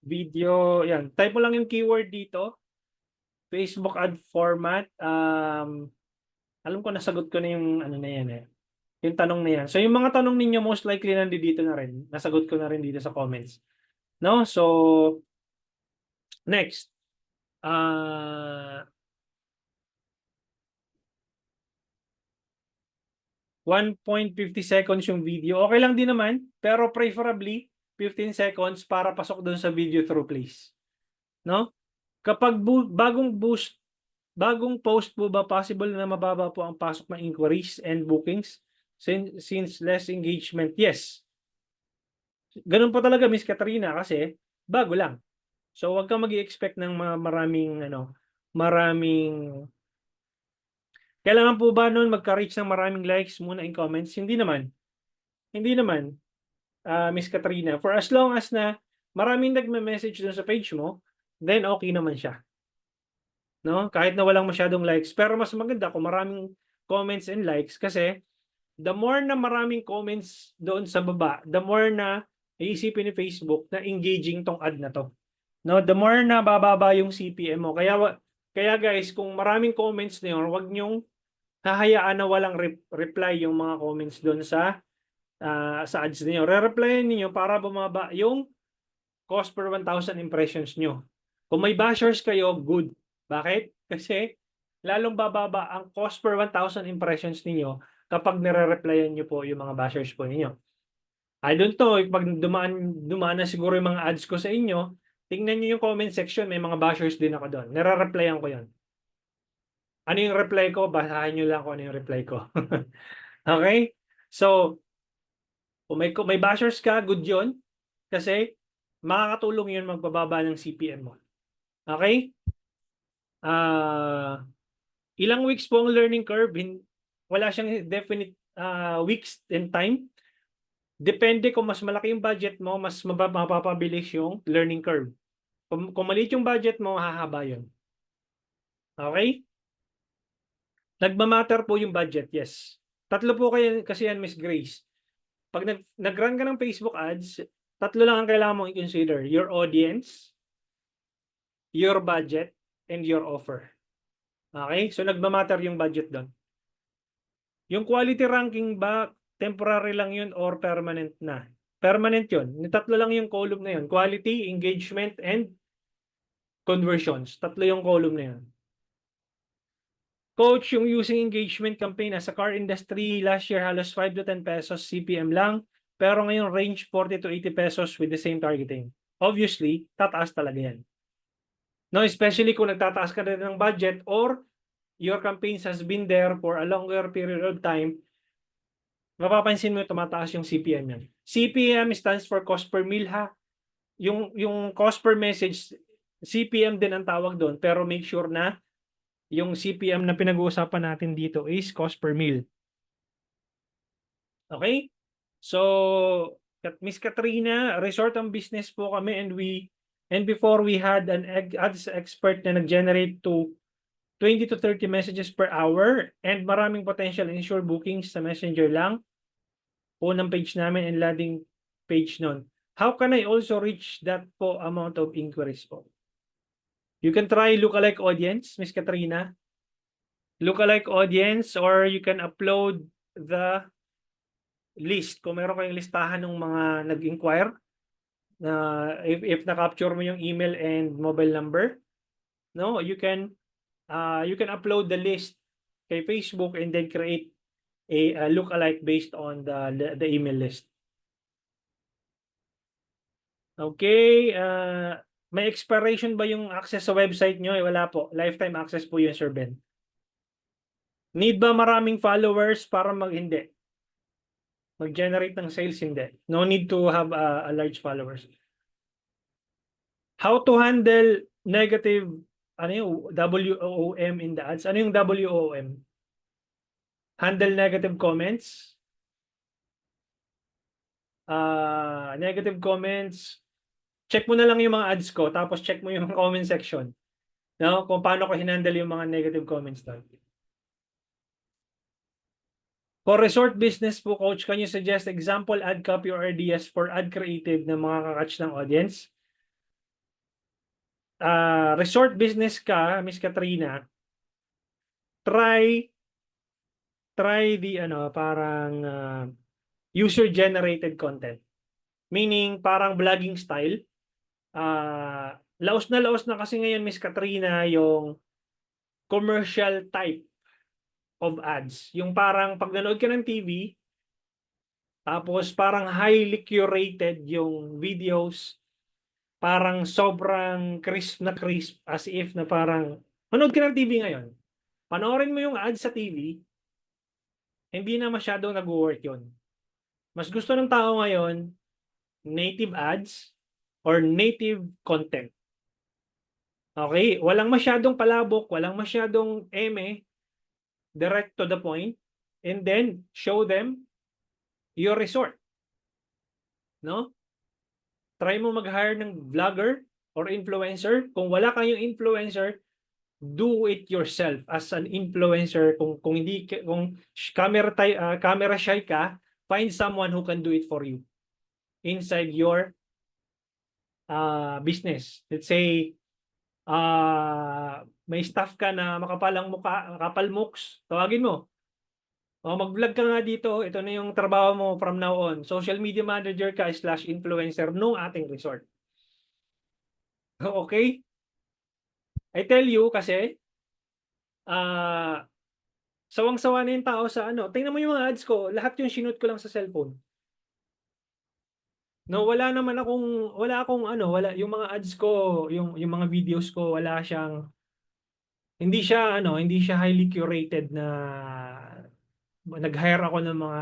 video, yan. Type mo lang yung keyword dito. Facebook ad format. Alam ko nasagot ko na yung ano na yan eh. Yung tanong na yan. So yung mga tanong ninyo most likely nandito na rin. Nasagot ko na rin dito sa comments. No? So next. 1.50 seconds yung video. Okay lang din naman, pero preferably 15 seconds para pasok doon sa video through place. No? Kapag bagong post po ba possible na mababa po ang pasok ng inquiries and bookings since less engagement? Yes. Ganun po talaga, Miss Katrina, kasi bago lang. So wag kang magi-expect ng maraming kailangan po ba noon magka-reach ng maraming likes muna in comments? Hindi naman. Hindi naman, Miss Katrina. For as long as na maraming nagme-message doon sa page mo, then okay naman siya. No? Kahit na walang masyadong likes. Pero mas maganda kung maraming comments and likes kasi the more na maraming comments doon sa baba, the more na iisipin ni Facebook na engaging tong ad na to. No, the more na bababa yung CPM mo. Kaya guys, kung maraming comments na yun, wag nyong hahayaan na walang reply yung mga comments doon sa ads niyo. Re-replyan niyo para bumaba yung cost per 1,000 impressions nyo. Kung may bashers kayo, good. Bakit? Kasi lalong bababa ang cost per 1,000 impressions niyo kapag nire-replyan nyo po yung mga bashers po ninyo. I don't know, pag dumaan na siguro yung mga ads ko sa inyo, tingnan nyo yung comment section, may mga bashers din ako doon. Nire-replyan ko yon. Ano yung reply ko? Basahin nyo lang kung ano yung reply ko. Okay? So, kung may bashers ka, good yun. Kasi, makakatulong yun magbababa ng CPM mo. Okay? Ilang weeks po ang learning curve? Wala siyang definite weeks in time. Depende kung mas malaki yung budget mo, mas mapapabilis yung learning curve. Kung maliit yung budget mo, hahaba yun. Okay? Nagmamatter po yung budget, yes. Tatlo po kayo kasi yan, Miss Grace. Pag nag-run ka ng Facebook ads, tatlo lang ang kailangan mong i-consider. Your audience, your budget, and your offer. Okay? So nagmamatter yung budget doon. Yung quality ranking ba, temporary lang yun or permanent na? Permanent yun. Tatlo lang yung column na yun. Quality, engagement, and conversions. Tatlo yung column na yun. Coach, yung using engagement campaign sa car industry, last year halos 5 to 10 pesos CPM lang. Pero ngayon range 40 to 80 pesos with the same targeting. Obviously, tataas talaga yan. No, especially kung nagtataas ka na ng budget or your campaigns has been there for a longer period of time, mapapansin mo tumataas yung CPM yan. CPM stands for cost per mil ha. Yung cost per message, CPM din ang tawag doon, pero make sure na yung CPM na pinag-uusapan natin dito is cost per mil. Okay? So, Miss Katrina, resort ang business po kami and before we had an ads expert na nag-generate to 20 to 30 messages per hour and maraming potential ensure bookings sa Messenger lang. Unang page namin and landing page nun. How can I also reach that po amount of inquiries po? You can try lookalike audience, Miss Katrina. Lookalike audience or you can upload the list. Kung meron kayong listahan ng mga nag-inquire, if na-capture mo yung email and mobile number, no, you can upload the list kay Facebook and then create a lookalike based on the email list. Okay, may expiration ba yung access sa website nyo? Wala po. Lifetime access po yun, Sir Ben. Need ba maraming followers para hindi? Mag-generate ng sales, hindi. No need to have a large followers. How to handle negative, ano yung WOOM in the ads? Ano yung WOOM? Handle negative comments. Negative comments. Check mo na lang yung mga ads ko, tapos check mo yung comment section. No? Kung paano ko hinandle yung mga negative comments doon. For resort business po, Coach, can you suggest example ad copy or ideas for ad creative na mga kakatch ng audience? Resort business ka, Miss Katrina, try the parang user-generated content. Meaning, parang vlogging style. Laos na kasi ngayon, Miss Katrina, yung commercial type of ads. Yung parang pag nanood ka ng TV, tapos parang highly curated yung videos, parang sobrang crisp as if na parang manood ka ng TV ngayon. Panoorin mo yung ads sa TV, hindi na masyadong nag-work yun. Mas gusto ng tao ngayon, native ads or native content. Okay? Walang masyadong palabok, walang masyadong direct to the point, and then show them your resort. No? Try mo mag-hire ng vlogger or influencer. Kung wala kayong influencer, do it yourself as an influencer. Kung camera shy ka, find someone who can do it for you inside your business. Let's say may staff ka na makapalang mukha, makapal mooks, tawagin mo. O mag-vlog ka nga dito, ito na yung trabaho mo from now on. Social media manager ka / influencer nung ating resort. Okay? I tell you kasi sawang-sawa na yung tao sa tingnan mo yung mga ads ko, lahat yung shoot ko lang sa cellphone. No, wala yung mga ads ko, yung mga videos ko, hindi siya highly curated na nag-hire ako ng mga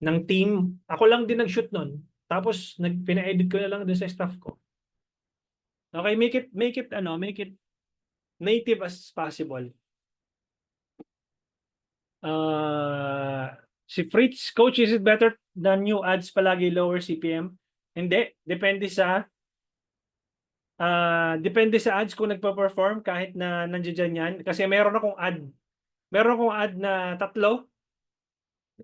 ng team. Ako lang din nag-shoot nun. Tapos pina-edit ko na lang dun sa staff ko. Okay, make it native as possible. Si Fritz, coach, is it better than new ads palagi lower CPM? Hindi, depende sa ads kung nagpa-perform kahit na nandiyan yan. Kasi meron akong ad na 3.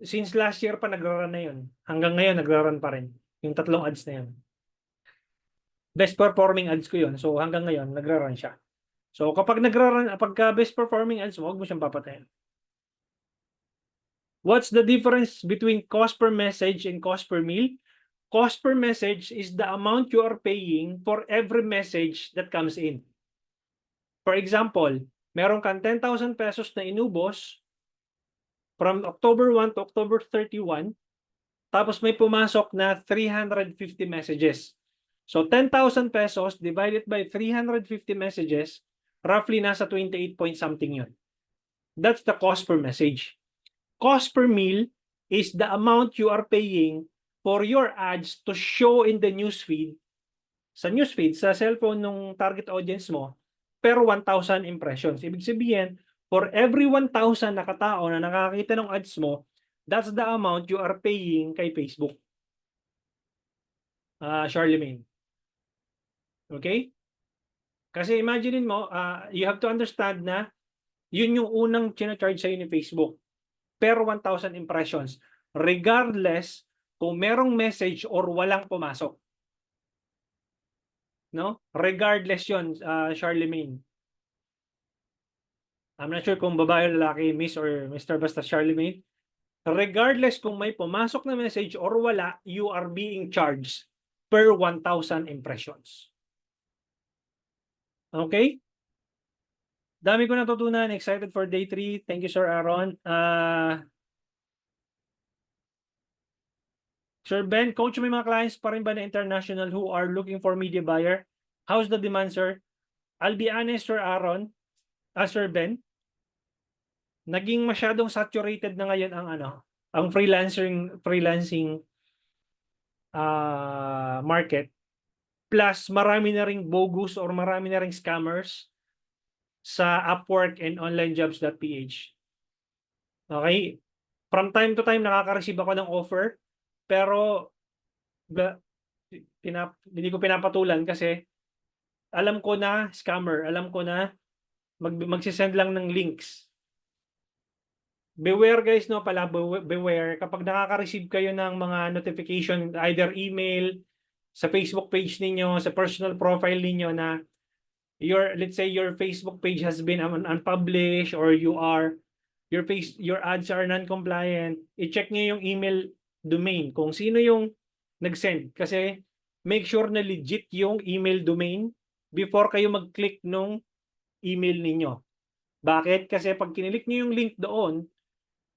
Since last year pa nagra-run na yun. Hanggang ngayon nagra-run pa rin. Yung 3 ads na yun. Best performing ads ko yun. So hanggang ngayon nagra-run siya. So kapag pagka best performing ads mo, huwag mo siyang papatayin. What's the difference between cost per message and cost per meal? Cost per message is the amount you are paying for every message that comes in. For example, meron kang 10,000 pesos na inubos from October 1 to October 31, tapos may pumasok na 350 messages. So 10,000 pesos divided by 350 messages, roughly nasa 28 point something yun. That's the cost per message. Cost per meal is the amount you are paying for your ads to show in the newsfeed, sa cellphone ng target audience mo, per 1,000 impressions. Ibig sabihin, for every 1,000 na katao na nakakita ng ads mo, that's the amount you are paying kay Facebook. Charlemagne. Okay? Kasi imaginein mo, you have to understand na yun yung unang charge sa'yo ni Facebook per 1,000 impressions, regardless kung merong message or walang pumasok. No? Regardless yun, Charlemagne. I'm not sure kung babae o lalaki, Miss or Mr. basta Charlemagne. Regardless kung may pumasok na message or wala, you are being charged per 1,000 impressions. Okay? Dami ko natutunan. Excited for day 3. Thank you, Sir Aaron. Sir Ben, coach, may mga clients pa rin ba na international who are looking for media buyer? How's the demand, sir? I'll be honest, Sir Aaron, Sir Ben, naging masyadong saturated na ngayon ang freelancing market. Plus, marami na ring bogus or marami na ring scammers sa Upwork and onlinejobs.ph. Okay? From time to time, nakaka-receive ako ng offer, pero hindi ko pinapatulan kasi alam ko na scammer, alam ko na magsisend lang ng links. Beware guys, no, beware kapag nakaka-receive kayo ng mga notification, either email, sa Facebook page ninyo, sa personal profile ninyo na let's say your Facebook page has been unpublished or your ads are non-compliant, i-check niyo yung email domain kung sino yung nag-send, kasi make sure na legit yung email domain before kayo mag-click nung email ninyo. Bakit? Kasi pag kinilik niyo yung link doon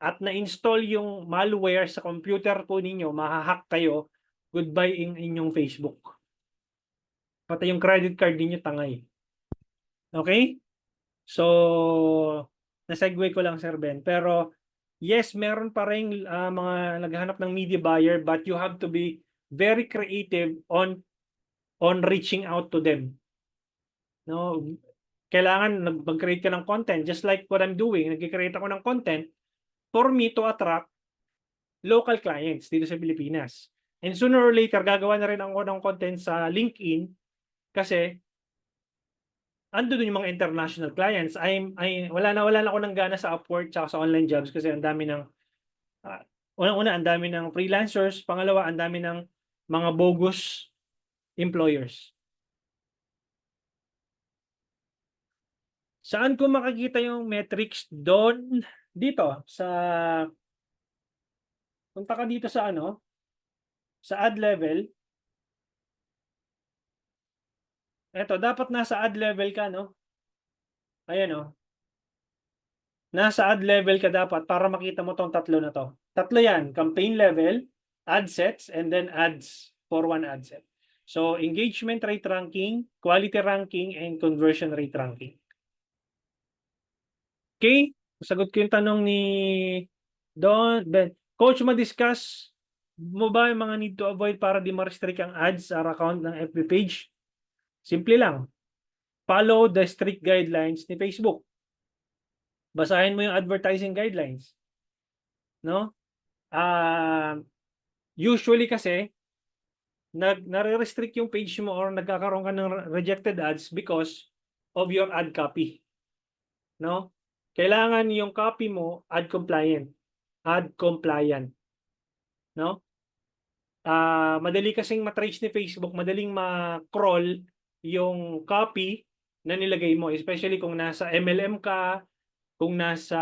at na-install yung malware sa computer po ninyo, mahahack kayo, goodbye inyong Facebook. Pati yung credit card ninyo tangay. Okay? So, na-segue ko lang, Sir Ben. Pero, yes, meron pa rin mga naghahanap ng media buyer, but you have to be very creative on reaching out to them. No? Kailangan mag-create ka ng content, just like what I'm doing. Nag-create ako ng content for me to attract local clients dito sa Pilipinas. And sooner or later, gagawa na rin ako ng content sa LinkedIn kasi andun yung mga international clients. Wala na ako ng gana sa Upwork tsaka sa online jobs kasi ang dami ng unang-una, ang dami ng freelancers. Pangalawa, ang dami ng mga bogus employers. Saan ko makikita yung metrics? Doon, dito, punta ka dito sa sa ad level. Eto, dapat nasa ad level ka, no? Ayan, nasa ad level ka dapat para makita mo tong tatlo na to. Tatlo yan, campaign level, ad sets, and then ads for one ad set. So, engagement rate ranking, quality ranking, and conversion rate ranking. Okay? Sagot ko yung tanong ni Don. Ben, Coach, ma-discuss mo ba yung mga need to avoid para di ma-restrict ang ads sa account ng FB page? Simple lang. Follow the strict guidelines ni Facebook. Basahin mo yung advertising guidelines. no? Usually kasi nare-restrict yung page mo or nagkakaroon ka ng rejected ads because of your ad copy, no? Kailangan yung copy mo ad compliant, no? Madali kasing matrace ni Facebook, madaling ma-crawl yung copy na nilagay mo, especially kung nasa MLM ka, kung nasa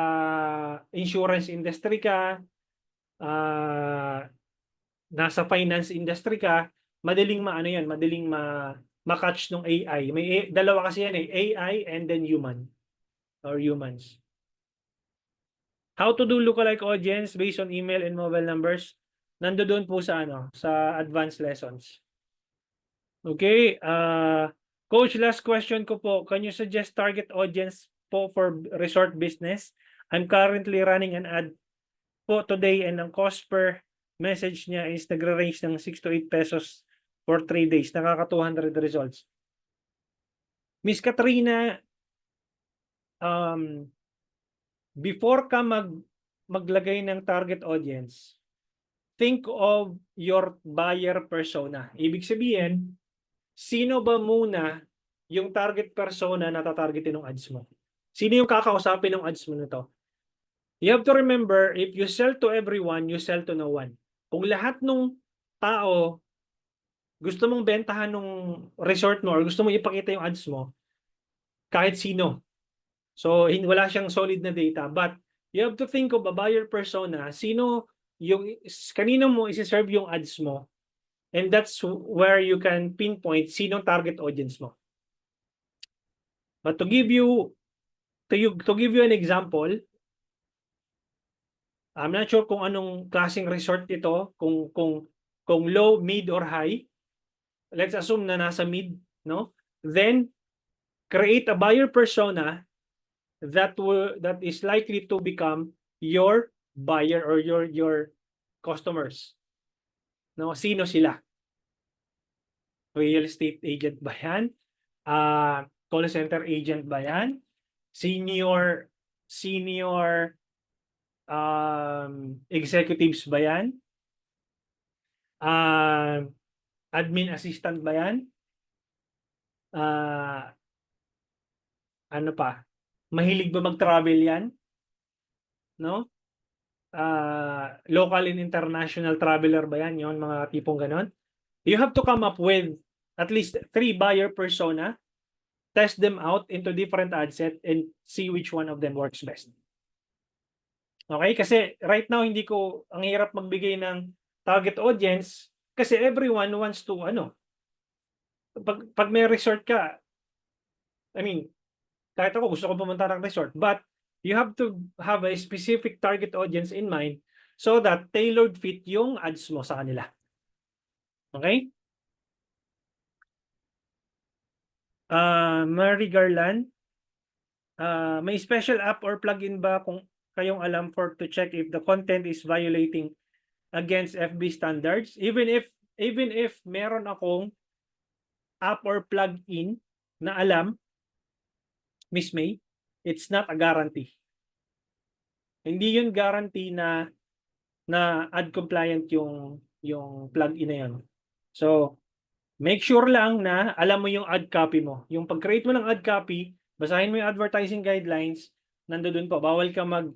insurance industry ka, nasa finance industry ka, madaling maano yan, madaling ma-catch ng AI. May dalawa kasi yan eh, AI and then human or humans. How to do lookalike audience based on email and mobile numbers? Nandoon po sa sa advanced lessons. Okay, Coach, last question ko po. Can you suggest target audience po for resort business? I'm currently running an ad po today and ang cost per message niya is nagre-range ng 6 to 8 pesos for 3 days. Nakaka 200 results. Miss Katrina, before ka maglagay ng target audience, think of your buyer persona. Ibig sabihin, sino ba muna yung target persona na tatargetin ng ads mo? Sino yung kakausapin ng ads mo nito? You have to remember, if you sell to everyone, you sell to no one. Kung lahat ng tao gusto mong bentahan ng resort mo or gusto mong ipakita yung ads mo, kahit sino. So, wala siyang solid na data. But, you have to think of a buyer persona. Kanino mo isi-serve yung ads mo. And that's where you can pinpoint sinong target audience mo. But to give you an example, I'm not sure kung anong klaseng resort ito, kung low, mid, or high. Let's assume na nasa mid, no? Then, create a buyer persona that is likely to become your buyer or your customers. No, sino sila? Real estate agent ba yan? Call center agent ba yan? Senior executives ba yan? Admin assistant ba yan? Ano pa? Mahilig ba mag-travel yan? No? Local and international traveler ba yan? Yung mga tipong ganon. You have to come up with at least 3 buyer persona, test them out into different ad set, and see which one of them works best. Okay? Kasi right now, ang hirap magbigay ng target audience kasi everyone wants to, pag may resort ka, I mean, kahit ako gusto ko pumunta ng resort, but you have to have a specific target audience in mind so that tailored fit yung ads mo sa kanila. Okay? Mary Garland, may special app or plugin ba kung kayong alam to check if the content is violating against FB standards? Even if meron akong app or plugin na alam, Miss May, it's not a guarantee. Hindi yun guarantee na ad compliant yung plugin na yun. So, make sure lang na alam mo yung ad copy mo. Yung pag-create mo ng ad copy, basahin mo yung advertising guidelines, nandoon po, bawal ka mag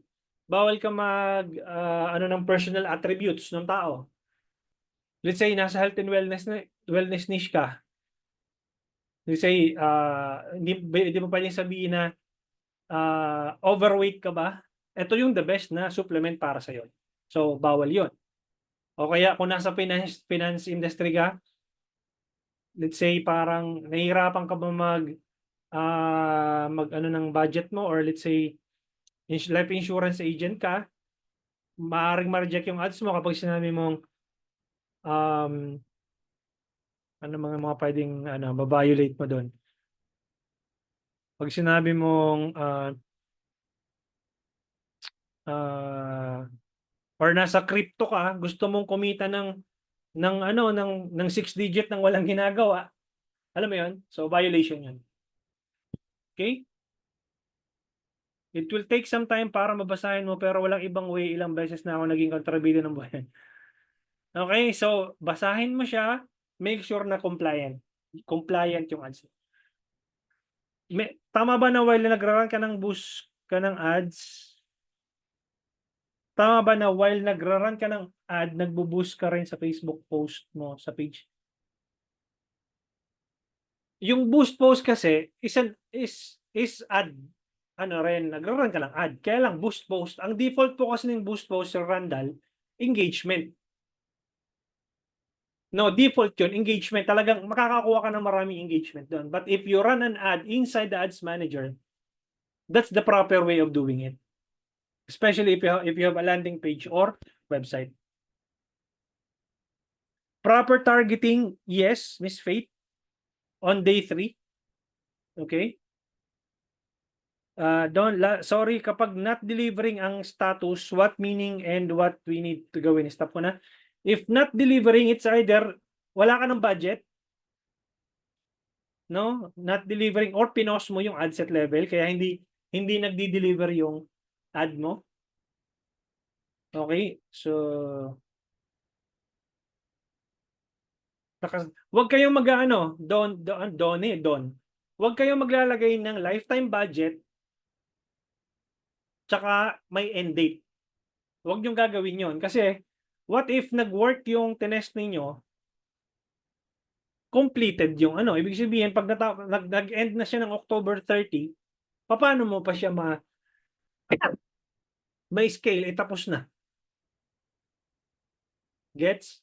ng personal attributes ng tao. Let's say nasa health and wellness niche ka. Let's say hindi mo pwedeng sabihin na overweight ka ba? Ito yung the best na supplement para sa iyo. So bawal 'yon. O kaya kung nasa finance industry ka, let's say parang nahihirapan ka ba mag ng budget mo, or let's say life insurance agent ka, maaaring ma-reject yung ads mo kapag sinabi mong mga pwedeng ma-violate mo doon. Pag sinabi mong or nasa crypto ka, gusto mong kumita ng 6 digit nang walang ginagawa. Alam mo 'yon? So violation 'yan. Okay? It will take some time para mabasahin mo pero walang ibang way. Ilang beses na ako naging kontrabida ng buwan. Okay, so basahin mo siya, make sure na compliant. Compliant yung ads. Tama ba na while nagra-run ka ng boost ka ng ads, tama ba na while nagra-run ka ng ad, nagbo-boost ka rin sa Facebook post mo sa page? Yung boost post kasi is ad, ano rin, nagra-run ka ng ad. Kaya lang boost post. Ang default po kasi ng boost post sa Randall, engagement. No, default yun, engagement. Talagang makakakuha ka ng maraming engagement doon. But if you run an ad inside the ads manager, that's the proper way of doing it. Especially if you have a landing page or website. Proper targeting, yes, Miss Faith, on day 3. Okay? Sorry, kapag not delivering ang status, what meaning and what we need to gawin. Stop ko na. If not delivering, it's either wala ka ng budget, no? Not delivering or pinos mo yung ad set level kaya hindi nagdi-deliver yung ad mo. Okay? So wag kayong mag-aano, don. Wag kayong maglalagay ng lifetime budget tsaka may end date. Wag niyong gagawin 'yon kasi what if nag-work yung tinest ninyo, completed yung ano, ibig sabihin pag nag-end na siya ng October 30, paano mo pa siya may scale tapos na? Gets?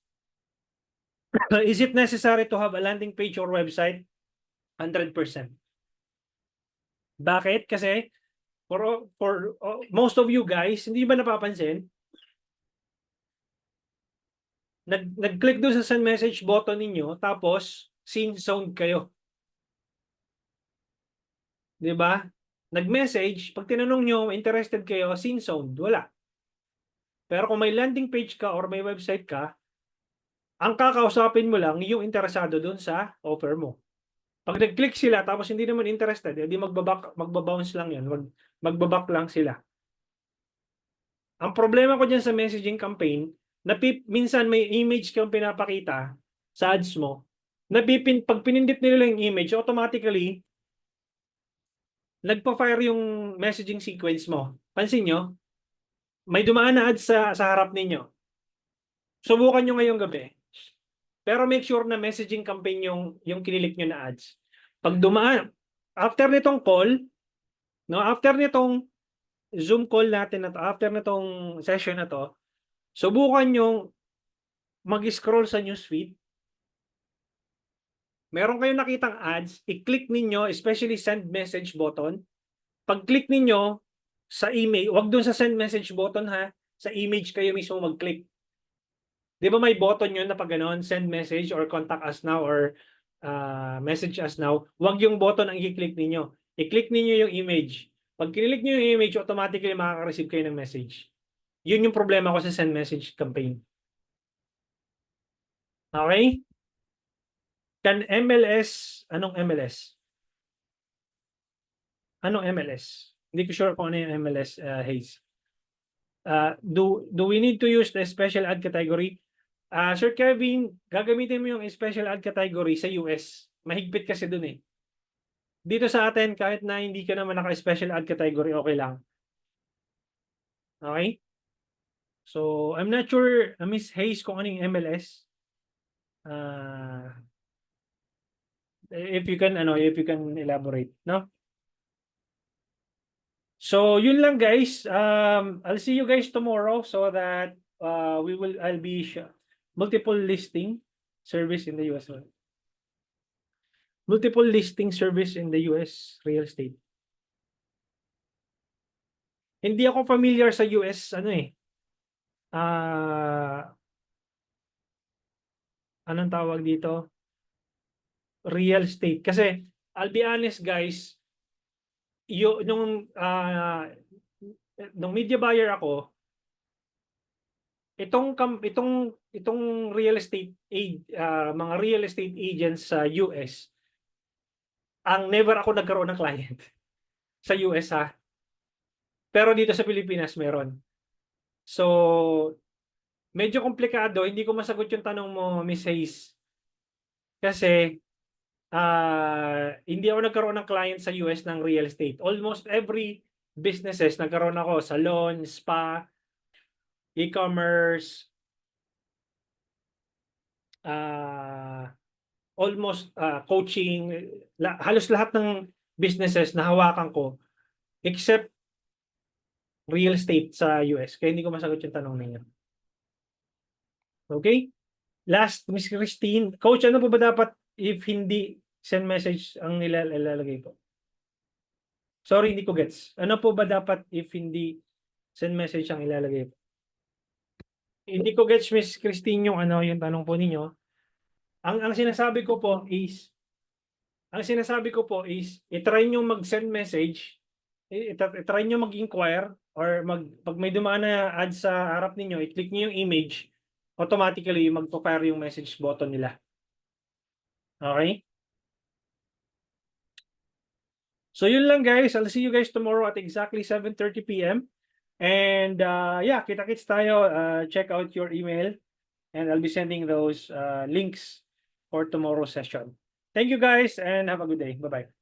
Is it necessary to have a landing page or website? 100%. Bakit? Kasi for most of you guys, hindi ba napapansin? Nag-click doon sa send message button ninyo, tapos scene zone kayo. Di ba? Nag-message, pag tinanong nyo, interested kayo, scene zone, wala. Pero kung may landing page ka or may website ka, ang kakausapin mo lang yung interesado doon sa offer mo. Pag nag-click sila tapos hindi naman interested, edi magbabounce lang yan. Magbaback lang sila. Ang problema ko dyan sa messaging campaign, minsan may image kang pinapakita sa ads mo, pag pinindit nila yung image, automatically, nagpa-fire yung messaging sequence mo. Pansin nyo? May dumaan na ads sa harap ninyo. Subukan nyo ngayong gabi. Pero make sure na messaging campaign yung kinilik nyo na ads. Pag dumaan, after nitong call, no, after nitong Zoom call natin na to, after nitong session na to, subukan nyo mag-scroll sa newsfeed. Meron kayong nakitang ads, i-click ninyo, especially send message button. Pag-click ninyo sa email, wag dun sa send message button ha, sa image kayo mismo mag-click. Di ba may button yun na pag ganon, send message or contact us now or message us now, wag yung button ang i-click ninyo. I-click ninyo yung image. Pag kinilik nyo yung image, automatically makaka-receive kayo ng message. Yun yung problema ko sa send message campaign. Okay? Can MLS, anong MLS? Anong MLS? Hindi ko sure kung ano yung MLS, Hayes. Do we need to use the special ad category? Sir Kevin, gagamitin mo yung special ad category sa US. Mahigpit kasi dun eh. Dito sa atin, kahit na hindi ka naman naka-special ad category, okay lang. Okay? So, I'm not sure, Miss Hayes, kung ano yung MLS. If you can elaborate, no? So, yun lang guys. I'll see you guys tomorrow so that I'll be multiple listing service in the US. Multiple listing service in the US real estate. Hindi ako familiar sa US anong tawag dito? Real estate. Kasi I'll be honest guys, nung media buyer ako, itong real estate mga real estate agents sa US, ang never ako nagkaroon ng client sa US ha. Pero dito sa Pilipinas meron. So, medyo komplikado. Hindi ko masagot yung tanong mo, Miss Hayes. Kasi, hindi ako nagkaroon ng client sa US ng real estate. Almost every businesses, nagkaroon ako, salon, spa, e-commerce, almost coaching, halos lahat ng businesses na hawakan ko, except real estate sa US. Kaya hindi ko masagot yung tanong ninyo. Okay? Last, Miss Christine. Coach, ano po ba dapat if hindi send message ang nilalagay po? Sorry, hindi ko gets. Ano po ba dapat if hindi send message ang ilalagay po? Hindi ko gets, Miss Christine, yung ano, yung tanong po ninyo. Ang sinasabi ko po is, i-try nyo mag-send message, i-try nyo mag-inquire, or pag may dumaan na ad sa harap ninyo, i-click nyo yung image, automatically magpo-fire yung message button nila. Okay? So yun lang guys. I'll see you guys tomorrow at exactly 7:30 p.m. And yeah, kita-kits tayo. Check out your email and I'll be sending those links for tomorrow's session. Thank you guys and have a good day. Bye-bye.